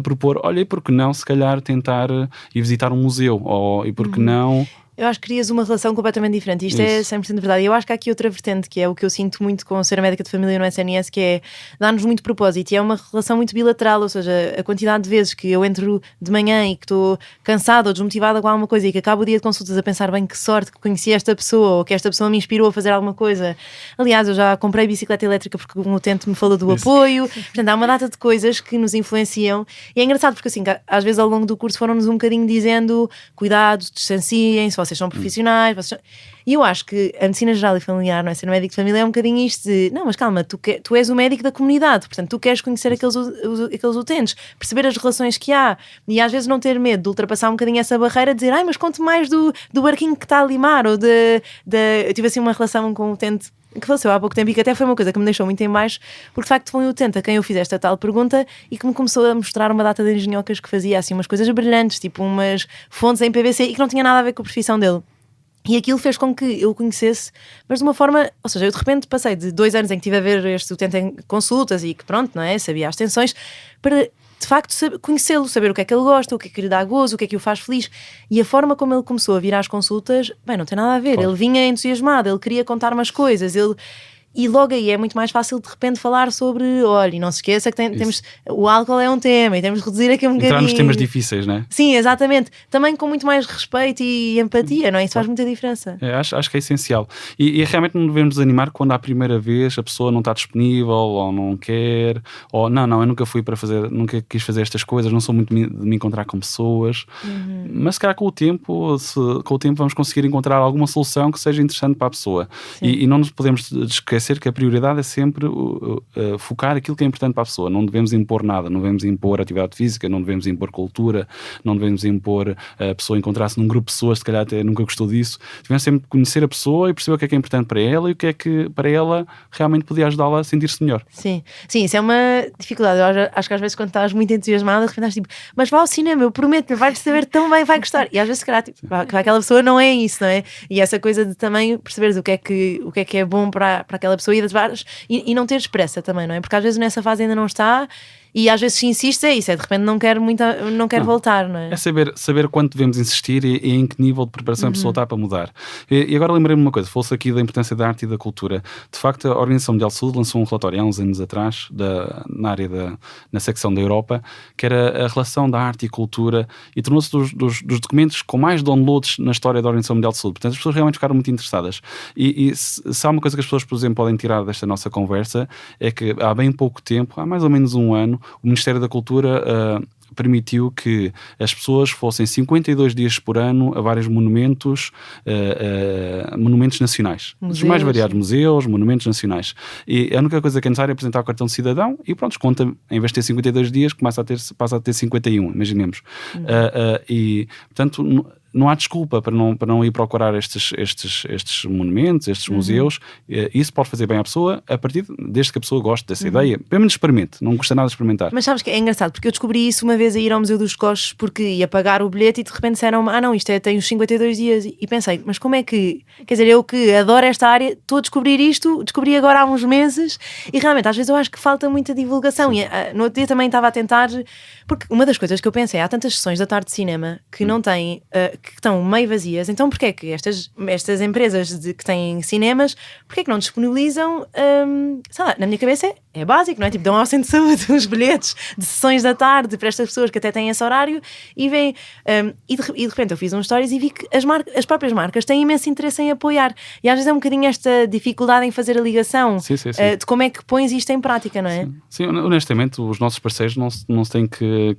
propor, olha, e por que não se calhar tentar ir visitar um museu, e por que não... Eu acho que crias uma relação completamente diferente. Isto é 100% verdade. E eu acho que há aqui outra vertente, que é o que eu sinto muito com ser a médica de família no SNS, que é dar-nos muito propósito. E é uma relação muito bilateral, ou seja, a quantidade de vezes que eu entro de manhã e que estou cansada ou desmotivada com alguma coisa e que acabo o dia de consultas a pensar, bem, que sorte que conheci esta pessoa ou que esta pessoa me inspirou a fazer alguma coisa. Aliás, eu já comprei bicicleta elétrica porque um utente me falou do apoio. Portanto, há uma data de coisas que nos influenciam. E é engraçado porque, assim, às vezes ao longo do curso foram-nos um bocadinho dizendo cuidado, distanciem-se, vocês são profissionais, e eu acho que a medicina geral e familiar, não é? Ser médico de família é um bocadinho isto de, não, mas calma, tu és o médico da comunidade, portanto tu queres conhecer aqueles utentes, perceber as relações que há e às vezes não ter medo de ultrapassar um bocadinho essa barreira, de dizer, mas conte mais do barquinho que está a limar, ou eu tive assim uma relação com um utente que faleceu há pouco tempo e que até foi uma coisa que me deixou muito em baixo, porque de facto foi um utente a quem eu fiz esta tal pergunta e que me começou a mostrar uma data de engenhocas que fazia assim umas coisas brilhantes, tipo umas fontes em PVC e que não tinha nada a ver com a profissão dele. E aquilo fez com que eu o conhecesse, mas de uma forma, ou seja, eu de repente passei de 2 anos em que estive a ver este utente em consultas e que pronto, não é? Sabia as tensões, para de facto conhecê-lo, saber o que é que ele gosta, o que é que lhe dá gozo, o que é que o faz feliz. E a forma como ele começou a vir às consultas, bem, não tem nada a ver. Ele vinha entusiasmado, ele queria contar umas coisas, E logo aí é muito mais fácil de repente falar sobre, olha, e não se esqueça que temos, o álcool é um tema e temos de reduzir aqui um bocadinho. Entrar nos temas difíceis, não é? Sim, exatamente. Também com muito mais respeito e empatia, não é? Isso faz muita diferença. Acho que é essencial. E realmente não devemos desanimar quando à primeira vez a pessoa não está disponível ou não quer, ou não, eu nunca fui para fazer, nunca quis fazer estas coisas, não sou muito de me encontrar com pessoas. Mas se calhar com o tempo vamos conseguir encontrar alguma solução que seja interessante para a pessoa. E não nos podemos esquecer que a prioridade é sempre focar aquilo que é importante para a pessoa. Não devemos impor nada, não devemos impor atividade física, não devemos impor cultura, não devemos impor a pessoa encontrar-se num grupo de pessoas, se calhar até nunca gostou disso. Devemos sempre conhecer a pessoa e perceber o que é importante para ela e o que é que para ela realmente podia ajudá-la a sentir-se melhor. Sim, isso é uma dificuldade. Eu acho que às vezes quando estás muito entusiasmada, de repente estás tipo, mas vá ao cinema, eu prometo, vais saber tão bem, vai gostar. E às vezes se calhar tipo, aquela pessoa não é isso, não é? E essa coisa de também perceberes o que é que é bom para aquela pessoa e não teres pressa também, não é? Porque às vezes nessa fase ainda não está e às vezes se insiste é isso, de repente não quer voltar, não é? É saber quanto devemos insistir e em que nível de preparação a pessoa está para mudar. E agora lembrei-me de uma coisa, falou-se aqui da importância da arte e da cultura. De facto, a Organização Mundial de Saúde lançou um relatório há uns anos atrás, na secção da Europa, que era a relação da arte e cultura, e tornou-se dos documentos com mais downloads na história da Organização Mundial de Saúde. Portanto, as pessoas realmente ficaram muito interessadas. E se há uma coisa que as pessoas, por exemplo, podem tirar desta nossa conversa, é que há bem pouco tempo, há mais ou menos um ano, o Ministério da Cultura permitiu que as pessoas fossem 52 dias por ano a vários monumentos nacionais. Os mais variados museus, monumentos nacionais. E a única coisa que é necessário é apresentar o cartão de cidadão e pronto, conta, em vez de ter 52 dias, passa a ter 51, imaginemos. E, portanto, não há desculpa para não ir procurar estes monumentos, estes museus. Isso pode fazer bem à pessoa, desde que a pessoa goste dessa ideia. Pelo menos experimente, não custa nada experimentar. Mas sabes que é engraçado, porque eu descobri isso uma vez a ir ao Museu dos Coches, porque ia pagar o bilhete e de repente disseram-me, não, isto tem os 52 dias. E pensei, mas como é que... Quer dizer, eu que adoro esta área, estou a descobrir isto, descobri agora há uns meses, e realmente às vezes eu acho que falta muita divulgação. E no outro dia também estava a tentar... Porque uma das coisas que eu pensei, há tantas sessões da tarde de cinema que não têm... que estão meio vazias, então porquê é que estas empresas que têm cinemas, porquê é que não disponibilizam, sei lá, na minha cabeça é básico, não é? Tipo, dão ao centro de saúde os bilhetes de sessões da tarde para estas pessoas que até têm esse horário e vêm, e de repente eu fiz uns stories e vi que as próprias marcas têm imenso interesse em apoiar, e às vezes é um bocadinho esta dificuldade em fazer a ligação de como é que pões isto em prática, não é? Sim, honestamente os nossos parceiros não se têm que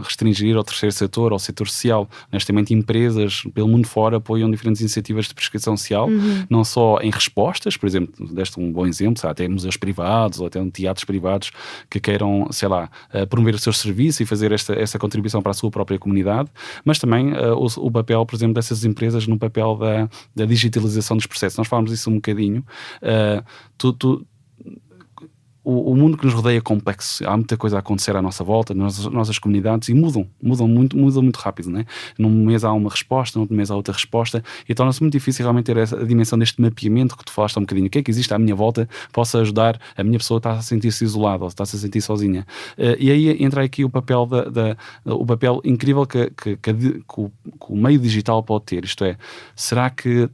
restringir ao terceiro setor, ao setor social. Honestamente, empresas pelo mundo fora apoiam diferentes iniciativas de prescrição social, não só em respostas, por exemplo, deste um bom exemplo, até museus privados ou até teatros privados que queiram, sei lá, promover o seu serviço e fazer essa contribuição para a sua própria comunidade, mas também o papel, por exemplo, dessas empresas no papel da digitalização dos processos. Nós falamos disso um bocadinho. O mundo que nos rodeia é complexo, há muita coisa a acontecer à nossa volta, nas nossas comunidades, e mudam muito rápido, não é? Num mês há uma resposta, num mês há outra resposta, e torna-se muito difícil realmente ter a dimensão deste mapeamento que tu falaste há um bocadinho. O que é que existe à minha volta possa ajudar a minha pessoa a sentir-se isolada ou está-se a sentir sozinha? E aí entra aqui o papel o papel incrível que o meio digital pode ter, isto é, será que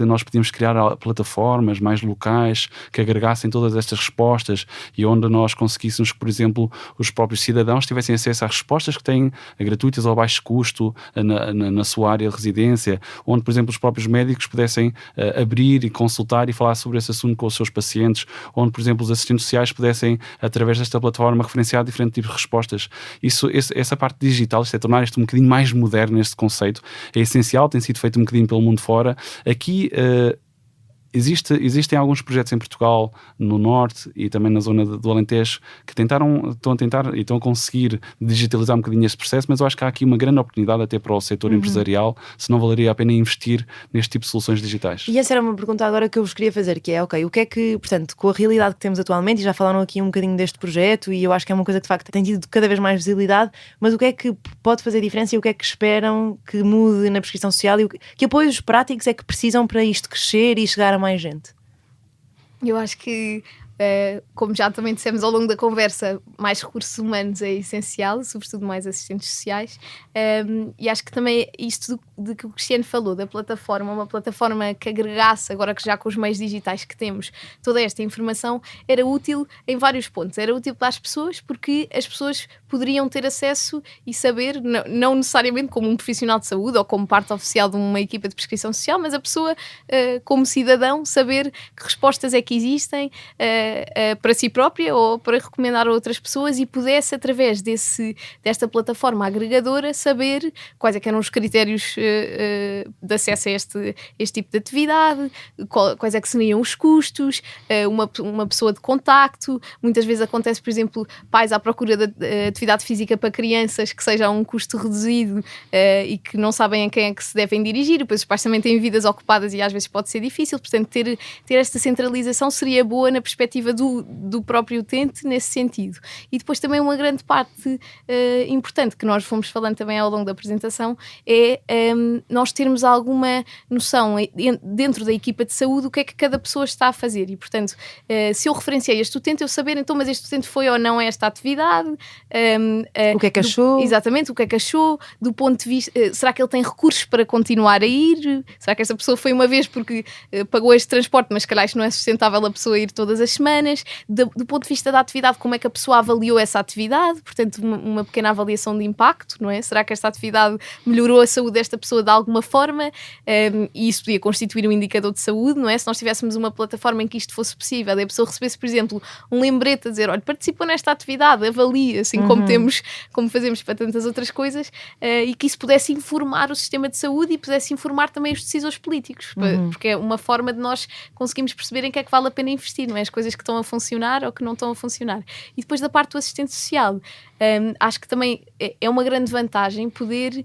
nós podíamos criar plataformas mais locais que agregassem todas estas respostas e onde nós conseguíssemos que, por exemplo, os próprios cidadãos tivessem acesso às respostas que têm gratuitas ou a baixo custo na sua área de residência, onde, por exemplo, os próprios médicos pudessem abrir e consultar e falar sobre esse assunto com os seus pacientes, onde, por exemplo, os assistentes sociais pudessem, através desta plataforma, referenciar diferentes tipos de respostas. Essa parte digital, isto é tornar isto um bocadinho mais moderno, este conceito, é essencial, tem sido feito um bocadinho pelo mundo fora. Aqui existem alguns projetos em Portugal, no Norte e também na zona do Alentejo, que estão a tentar e estão a conseguir digitalizar um bocadinho este processo, mas eu acho que há aqui uma grande oportunidade até para o setor empresarial, se não valeria a pena investir neste tipo de soluções digitais. E essa era uma pergunta agora que eu vos queria fazer, que é, o que é que, portanto, com a realidade que temos atualmente, e já falaram aqui um bocadinho deste projeto, e eu acho que é uma coisa que de facto tem tido cada vez mais visibilidade, mas o que é que pode fazer diferença e o que é que esperam que mude na prescrição social e que apoios práticos é que precisam para isto crescer e chegar a mais gente? Eu acho que como já também dissemos ao longo da conversa, mais recursos humanos é essencial, sobretudo mais assistentes sociais, e acho que também isto de que o Cristiano falou, da plataforma, uma plataforma que agregasse, agora que já com os meios digitais que temos, toda esta informação, era útil em vários pontos. Era útil para as pessoas porque as pessoas poderiam ter acesso e saber, não necessariamente como um profissional de saúde ou como parte oficial de uma equipa de prescrição social, mas a pessoa, como cidadão, saber que respostas é que existem para si própria ou para recomendar a outras pessoas e pudesse, através desta plataforma agregadora, saber quais é que eram os critérios de acesso a este tipo de atividade, quais é que seriam os custos, uma pessoa de contacto. Muitas vezes acontece, por exemplo, pais à procura de atividade física para crianças que seja a um custo reduzido e que não sabem a quem é que se devem dirigir, depois os pais também têm vidas ocupadas e às vezes pode ser difícil, portanto ter esta centralização seria boa na perspectiva do próprio utente nesse sentido. E depois também uma grande parte importante que nós fomos falando também ao longo da apresentação é nós termos alguma noção dentro da equipa de saúde o que é que cada pessoa está a fazer e, portanto, se eu referenciei este utente, eu saber então, mas este utente foi ou não a esta atividade, o que é que achou? Exatamente, o que é que achou, do ponto de vista, será que ele tem recursos para continuar a ir? Será que esta pessoa foi uma vez porque pagou este transporte, mas se calhar isto não é sustentável a pessoa ir todas as semanas? Do ponto de vista da atividade, como é que a pessoa avaliou essa atividade? Portanto, uma pequena avaliação de impacto, não é? Será que esta atividade melhorou a saúde desta pessoa de alguma forma? E isso podia constituir um indicador de saúde, não é? Se nós tivéssemos uma plataforma em que isto fosse possível e a pessoa recebesse, por exemplo, um lembrete a dizer, olha, participou nesta atividade, avalie, assim como fazemos para tantas outras coisas, e que isso pudesse informar o sistema de saúde e pudesse informar também os decisores políticos, porque é uma forma de nós conseguirmos perceber em que é que vale a pena investir, não é? As coisas que estão a funcionar ou que não estão a funcionar. E depois da parte do assistente social, acho que também é uma grande vantagem poder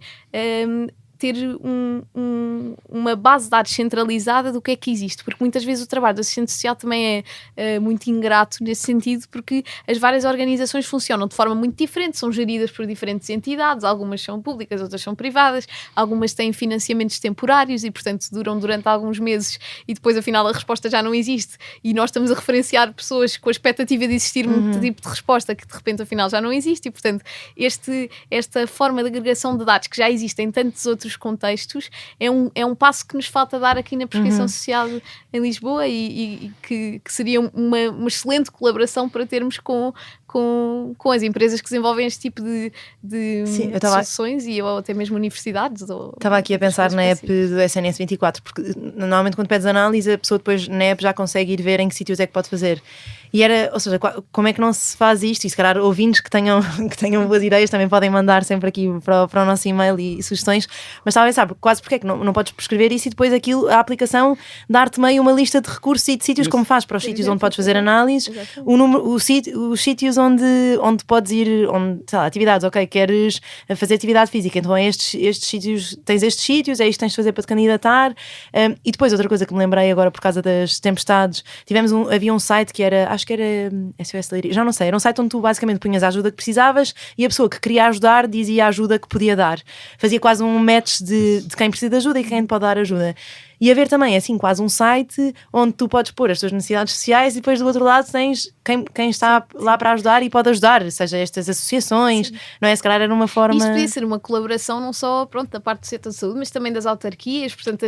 ter uma base de dados centralizada do que é que existe, porque muitas vezes o trabalho do assistente social também é muito ingrato nesse sentido, porque as várias organizações funcionam de forma muito diferente, são geridas por diferentes entidades, algumas são públicas, outras são privadas, algumas têm financiamentos temporários e portanto duram durante alguns meses e depois afinal a resposta já não existe e nós estamos a referenciar pessoas com a expectativa de existir um tipo de resposta que de repente afinal já não existe e portanto esta forma de agregação de dados que já existe em tantos outros contextos é um passo que nos falta dar aqui na prescrição social em Lisboa e que seria uma excelente colaboração para termos com as empresas que desenvolvem este tipo de soluções ou até mesmo universidades. Estava aqui a pensar na app do SNS 24, porque normalmente quando pedes análise a pessoa depois na app já consegue ir ver em que sítios é que pode fazer. E ou seja, como é que não se faz isto? E se calhar ouvintes que tenham boas ideias também podem mandar sempre aqui para o nosso e-mail e sugestões, mas estava a pensar, quase porque é que não podes prescrever isso e depois a aplicação dar-te meio uma lista de recursos e de sítios, como faz para os sítios onde podes fazer análises, os sítios onde podes ir, sei lá, atividades, ok, queres fazer atividade física, então estes sítios, tens estes sítios, é isto que tens de fazer para te candidatar. E depois outra coisa que me lembrei agora por causa das tempestades, havia um site que era, acho que era SOS Leiria, já não sei, era um site onde tu basicamente punhas a ajuda que precisavas e a pessoa que queria ajudar dizia a ajuda que podia dar, fazia quase um match de quem precisa de ajuda e quem pode dar ajuda. E haver também, assim, quase um site onde tu podes pôr as tuas necessidades sociais e depois do outro lado tens quem está lá para ajudar e pode ajudar, seja estas associações, não é? Se calhar era uma forma... Isso podia ser uma colaboração não só, da parte do setor de saúde, mas também das autarquias, portanto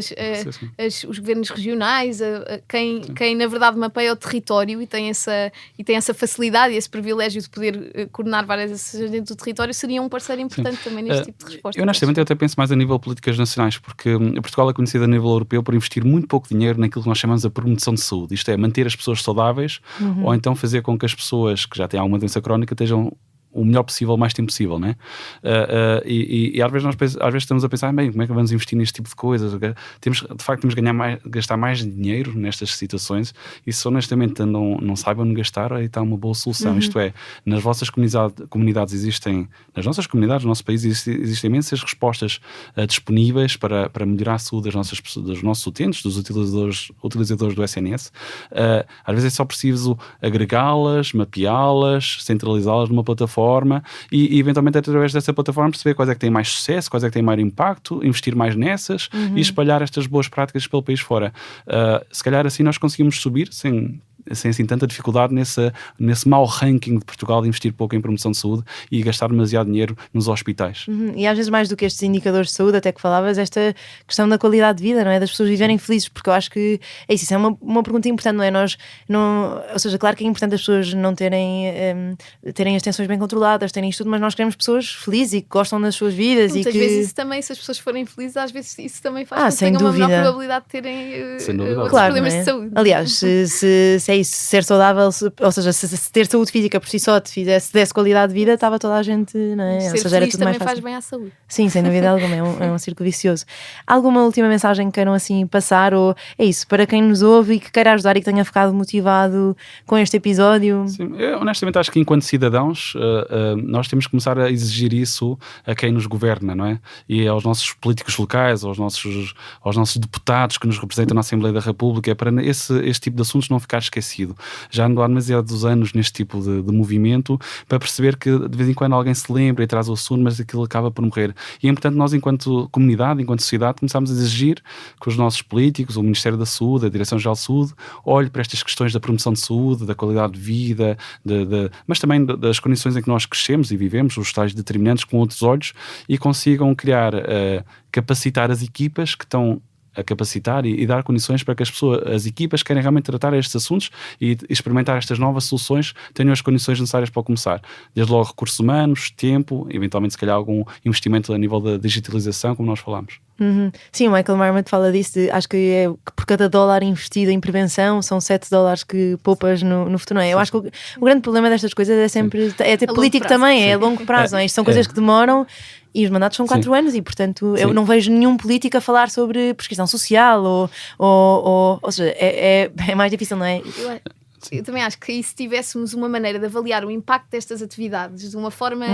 os governos regionais, quem na verdade mapeia o território e tem essa facilidade e esse privilégio de poder coordenar várias associações dentro do território, seria um parceiro importante também neste tipo de resposta. Eu honestamente até penso mais a nível de políticas nacionais, porque Portugal é conhecido a nível europeu por investir muito pouco dinheiro naquilo que nós chamamos de promoção de saúde, isto é, manter as pessoas saudáveis ou então fazer com que as pessoas que já têm alguma doença crónica estejam o melhor possível, o mais tempo possível, né? E às vezes estamos a pensar, bem, como é que vamos investir neste tipo de coisas? Temos que gastar mais dinheiro nestas situações e se honestamente não saibam onde gastar, aí está uma boa solução. Isto é, nas vossas comunidades existem, nas nossas comunidades, no nosso país existem imensas respostas disponíveis para melhorar a saúde dos nossos utentes, dos utilizadores do SNS. Às vezes é só preciso agregá-las, mapeá-las, centralizá-las numa plataforma e eventualmente através dessa plataforma perceber quais é que têm mais sucesso, quais é que têm maior impacto, investir mais nessas e espalhar estas boas práticas pelo país fora. Se calhar assim nós conseguimos subir sem sem assim tanta dificuldade nesse mau ranking de Portugal de investir pouco em promoção de saúde e gastar demasiado dinheiro nos hospitais. E às vezes mais do que estes indicadores de saúde, até que falavas, esta questão da qualidade de vida, não é? Das pessoas viverem felizes, porque eu acho que isso é uma pergunta importante, não é? Ou seja, claro que é importante as pessoas não terem as tensões bem controladas, terem isto tudo, mas nós queremos pessoas felizes e que gostam das suas vidas. Muitas vezes isso também, se as pessoas forem felizes, às vezes isso também faz com que tenham uma menor probabilidade de terem outros problemas de saúde. Aliás, se é isso, ser saudável, ou seja, se ter saúde física por si só te desse qualidade de vida, estava toda a gente, não é? Ser ou seja, era tudo também mais fácil. faz bem à saúde. Sim, sem dúvida alguma, é um círculo vicioso. Alguma última mensagem que queiram assim passar, ou é isso, para quem nos ouve e que queira ajudar e que tenha ficado motivado com este episódio? Sim, eu honestamente acho que enquanto cidadãos nós temos que começar a exigir isso a quem nos governa, não é? E aos nossos políticos locais, aos nossos deputados que nos representam na Assembleia da República, é para este tipo de assuntos não ficar esquecido. Já ando há demasiados anos neste tipo de movimento para perceber que de vez em quando alguém se lembra e traz o assunto, mas aquilo acaba por morrer. E é importante nós, enquanto comunidade, enquanto sociedade, começarmos a exigir que os nossos políticos, o Ministério da Saúde, a Direção-Geral de Saúde, olhem para estas questões da promoção de saúde, da qualidade de vida, mas também das condições em que nós crescemos e vivemos, os tais determinantes, com outros olhos, e consigam criar, capacitar as equipas que estão a capacitar e dar condições para que as equipas que querem realmente tratar estes assuntos e experimentar estas novas soluções tenham as condições necessárias para começar. Desde logo recursos humanos, tempo, eventualmente se calhar algum investimento a nível da digitalização, como nós falámos. Sim, o Michael Marmot fala disso, acho que por cada dólar investido em prevenção são $7 que poupas no futuro, não é? Eu acho que o grande problema destas coisas é sempre, é ter político também, é a longo prazo, não é? Isto são coisas que demoram e os mandatos são 4 anos e, portanto, eu não vejo nenhum político a falar sobre prescrição social ou seja, é mais difícil, não é? Eu também acho que se tivéssemos uma maneira de avaliar o impacto destas atividades de uma forma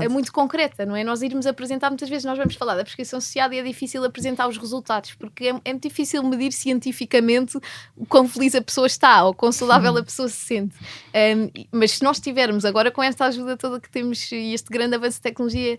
muito concreta, não é? Nós irmos apresentar, muitas vezes nós vamos falar da prescrição associada e é difícil apresentar os resultados, porque é muito difícil medir cientificamente o quão feliz a pessoa está ou quão saudável a pessoa se sente. Mas se nós tivermos agora com esta ajuda toda que temos e este grande avanço de tecnologia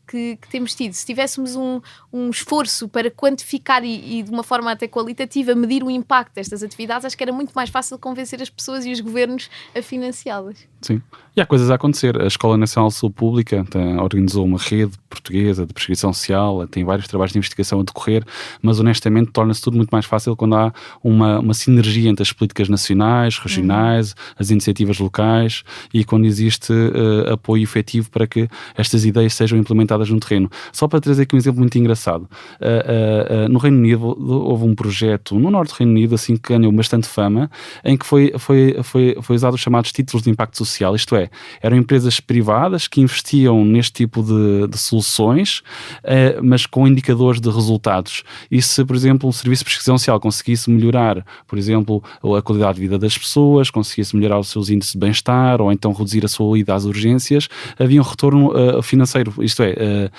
que temos tido, se tivéssemos um esforço para quantificar e de uma forma até qualitativa medir o impacto destas atividades, acho que era muito mais fácil convencer as pessoas e os governos a financiá-las. Sim, e há coisas a acontecer. A Escola Nacional de Saúde Pública organizou uma rede portuguesa de prescrição social, tem vários trabalhos de investigação a decorrer, mas honestamente torna-se tudo muito mais fácil quando há uma sinergia entre as políticas nacionais, regionais, as iniciativas locais e quando existe apoio efetivo para que estas ideias sejam implementadas no terreno. Só para trazer aqui um exemplo muito engraçado, no Reino Unido houve um projeto, no norte do Reino Unido, assim, que ganhou bastante fama, em que foi usado os chamados títulos de impacto social, isto é, eram empresas privadas que investiam neste tipo de soluções, mas com indicadores de resultados. E se, por exemplo, um serviço de prescrição social conseguisse melhorar, por exemplo, a qualidade de vida das pessoas, conseguisse melhorar os seus índices de bem-estar ou então reduzir a sua ida às urgências, havia um retorno financeiro, isto é,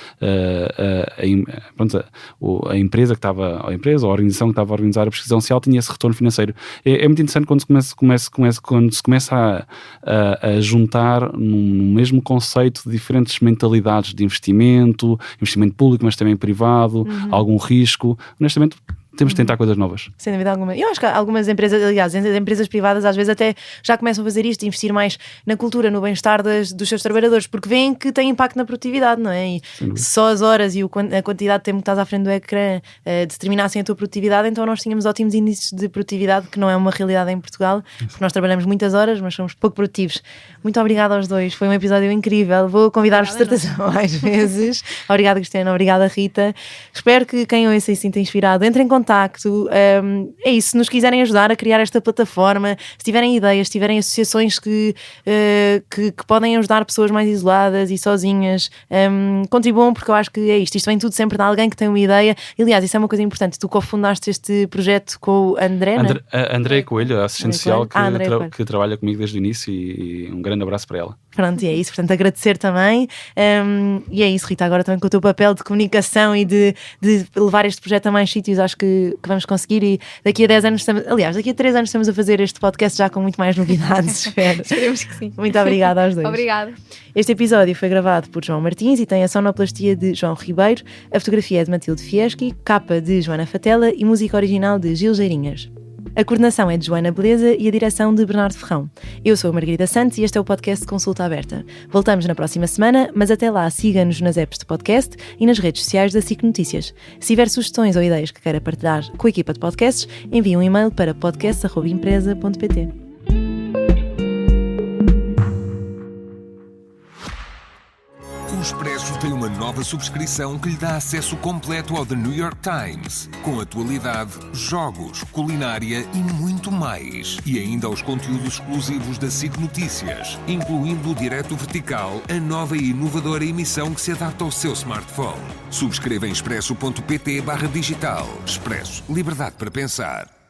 a empresa que estava, a organização que estava a organizar a prescrição social tinha esse retorno financeiro. É muito interessante quando se começa a juntar no mesmo conceito de diferentes mentalidades de investimento público, mas também privado, algum risco. Honestamente, temos de tentar coisas novas. Sem dúvida alguma. Eu acho que algumas empresas, aliás, as empresas privadas às vezes até já começam a fazer isto, investir mais na cultura, no bem-estar dos seus trabalhadores, porque veem que tem impacto na produtividade, não é? E só as horas e a quantidade de tempo que estás à frente do ecrã determinassem a tua produtividade, então nós tínhamos ótimos índices de produtividade, que não é uma realidade em Portugal, porque nós trabalhamos muitas horas, mas somos pouco produtivos. Muito obrigada aos dois, foi um episódio incrível. Vou convidar-vos de certeza mais vezes. Obrigada, Cristiana, obrigada, Rita. Espero que quem ouça e se sinta inspirado, entre em contacto. É isso, se nos quiserem ajudar a criar esta plataforma, se tiverem ideias, se tiverem associações que podem ajudar pessoas mais isoladas e sozinhas, contribuam, porque eu acho que é isto vem tudo sempre de alguém que tem uma ideia. E, aliás, isso é uma coisa importante, tu cofundaste este projeto com o André, não é? André Coelho, a assistente social que trabalha comigo desde o início, e um grande abraço para ela. Pronto, e é isso, portanto agradecer também, e é isso, Rita, agora também com o teu papel de comunicação e de levar este projeto a mais sítios, acho que vamos conseguir, e daqui a 10 anos daqui a 3 anos estamos a fazer este podcast já com muito mais novidades. Esperemos que sim. Muito obrigada aos dois. Obrigada. Este episódio foi gravado por João Martins e tem a sonoplastia de João Ribeiro, a fotografia é de Matilde Fieschi, capa de Joana Fatela e música original de Gil Geirinhas. A coordenação é de Joana Beleza e a direção de Bernardo Ferrão. Eu sou a Margarida Santos e este é o podcast Consulta Aberta. Voltamos na próxima semana, mas até lá siga-nos nas apps de podcast e nas redes sociais da SIC Notícias. Se tiver sugestões ou ideias que queira partilhar com a equipa de podcasts, envie um e-mail para podcast@empresa.pt. O Expresso tem uma nova subscrição que lhe dá acesso completo ao The New York Times, com atualidade, jogos, culinária e muito mais. E ainda aos conteúdos exclusivos da SIC Notícias, incluindo o Direto Vertical, a nova e inovadora emissão que se adapta ao seu smartphone. Subscreva em expresso.pt/digital. Expresso. Liberdade para pensar.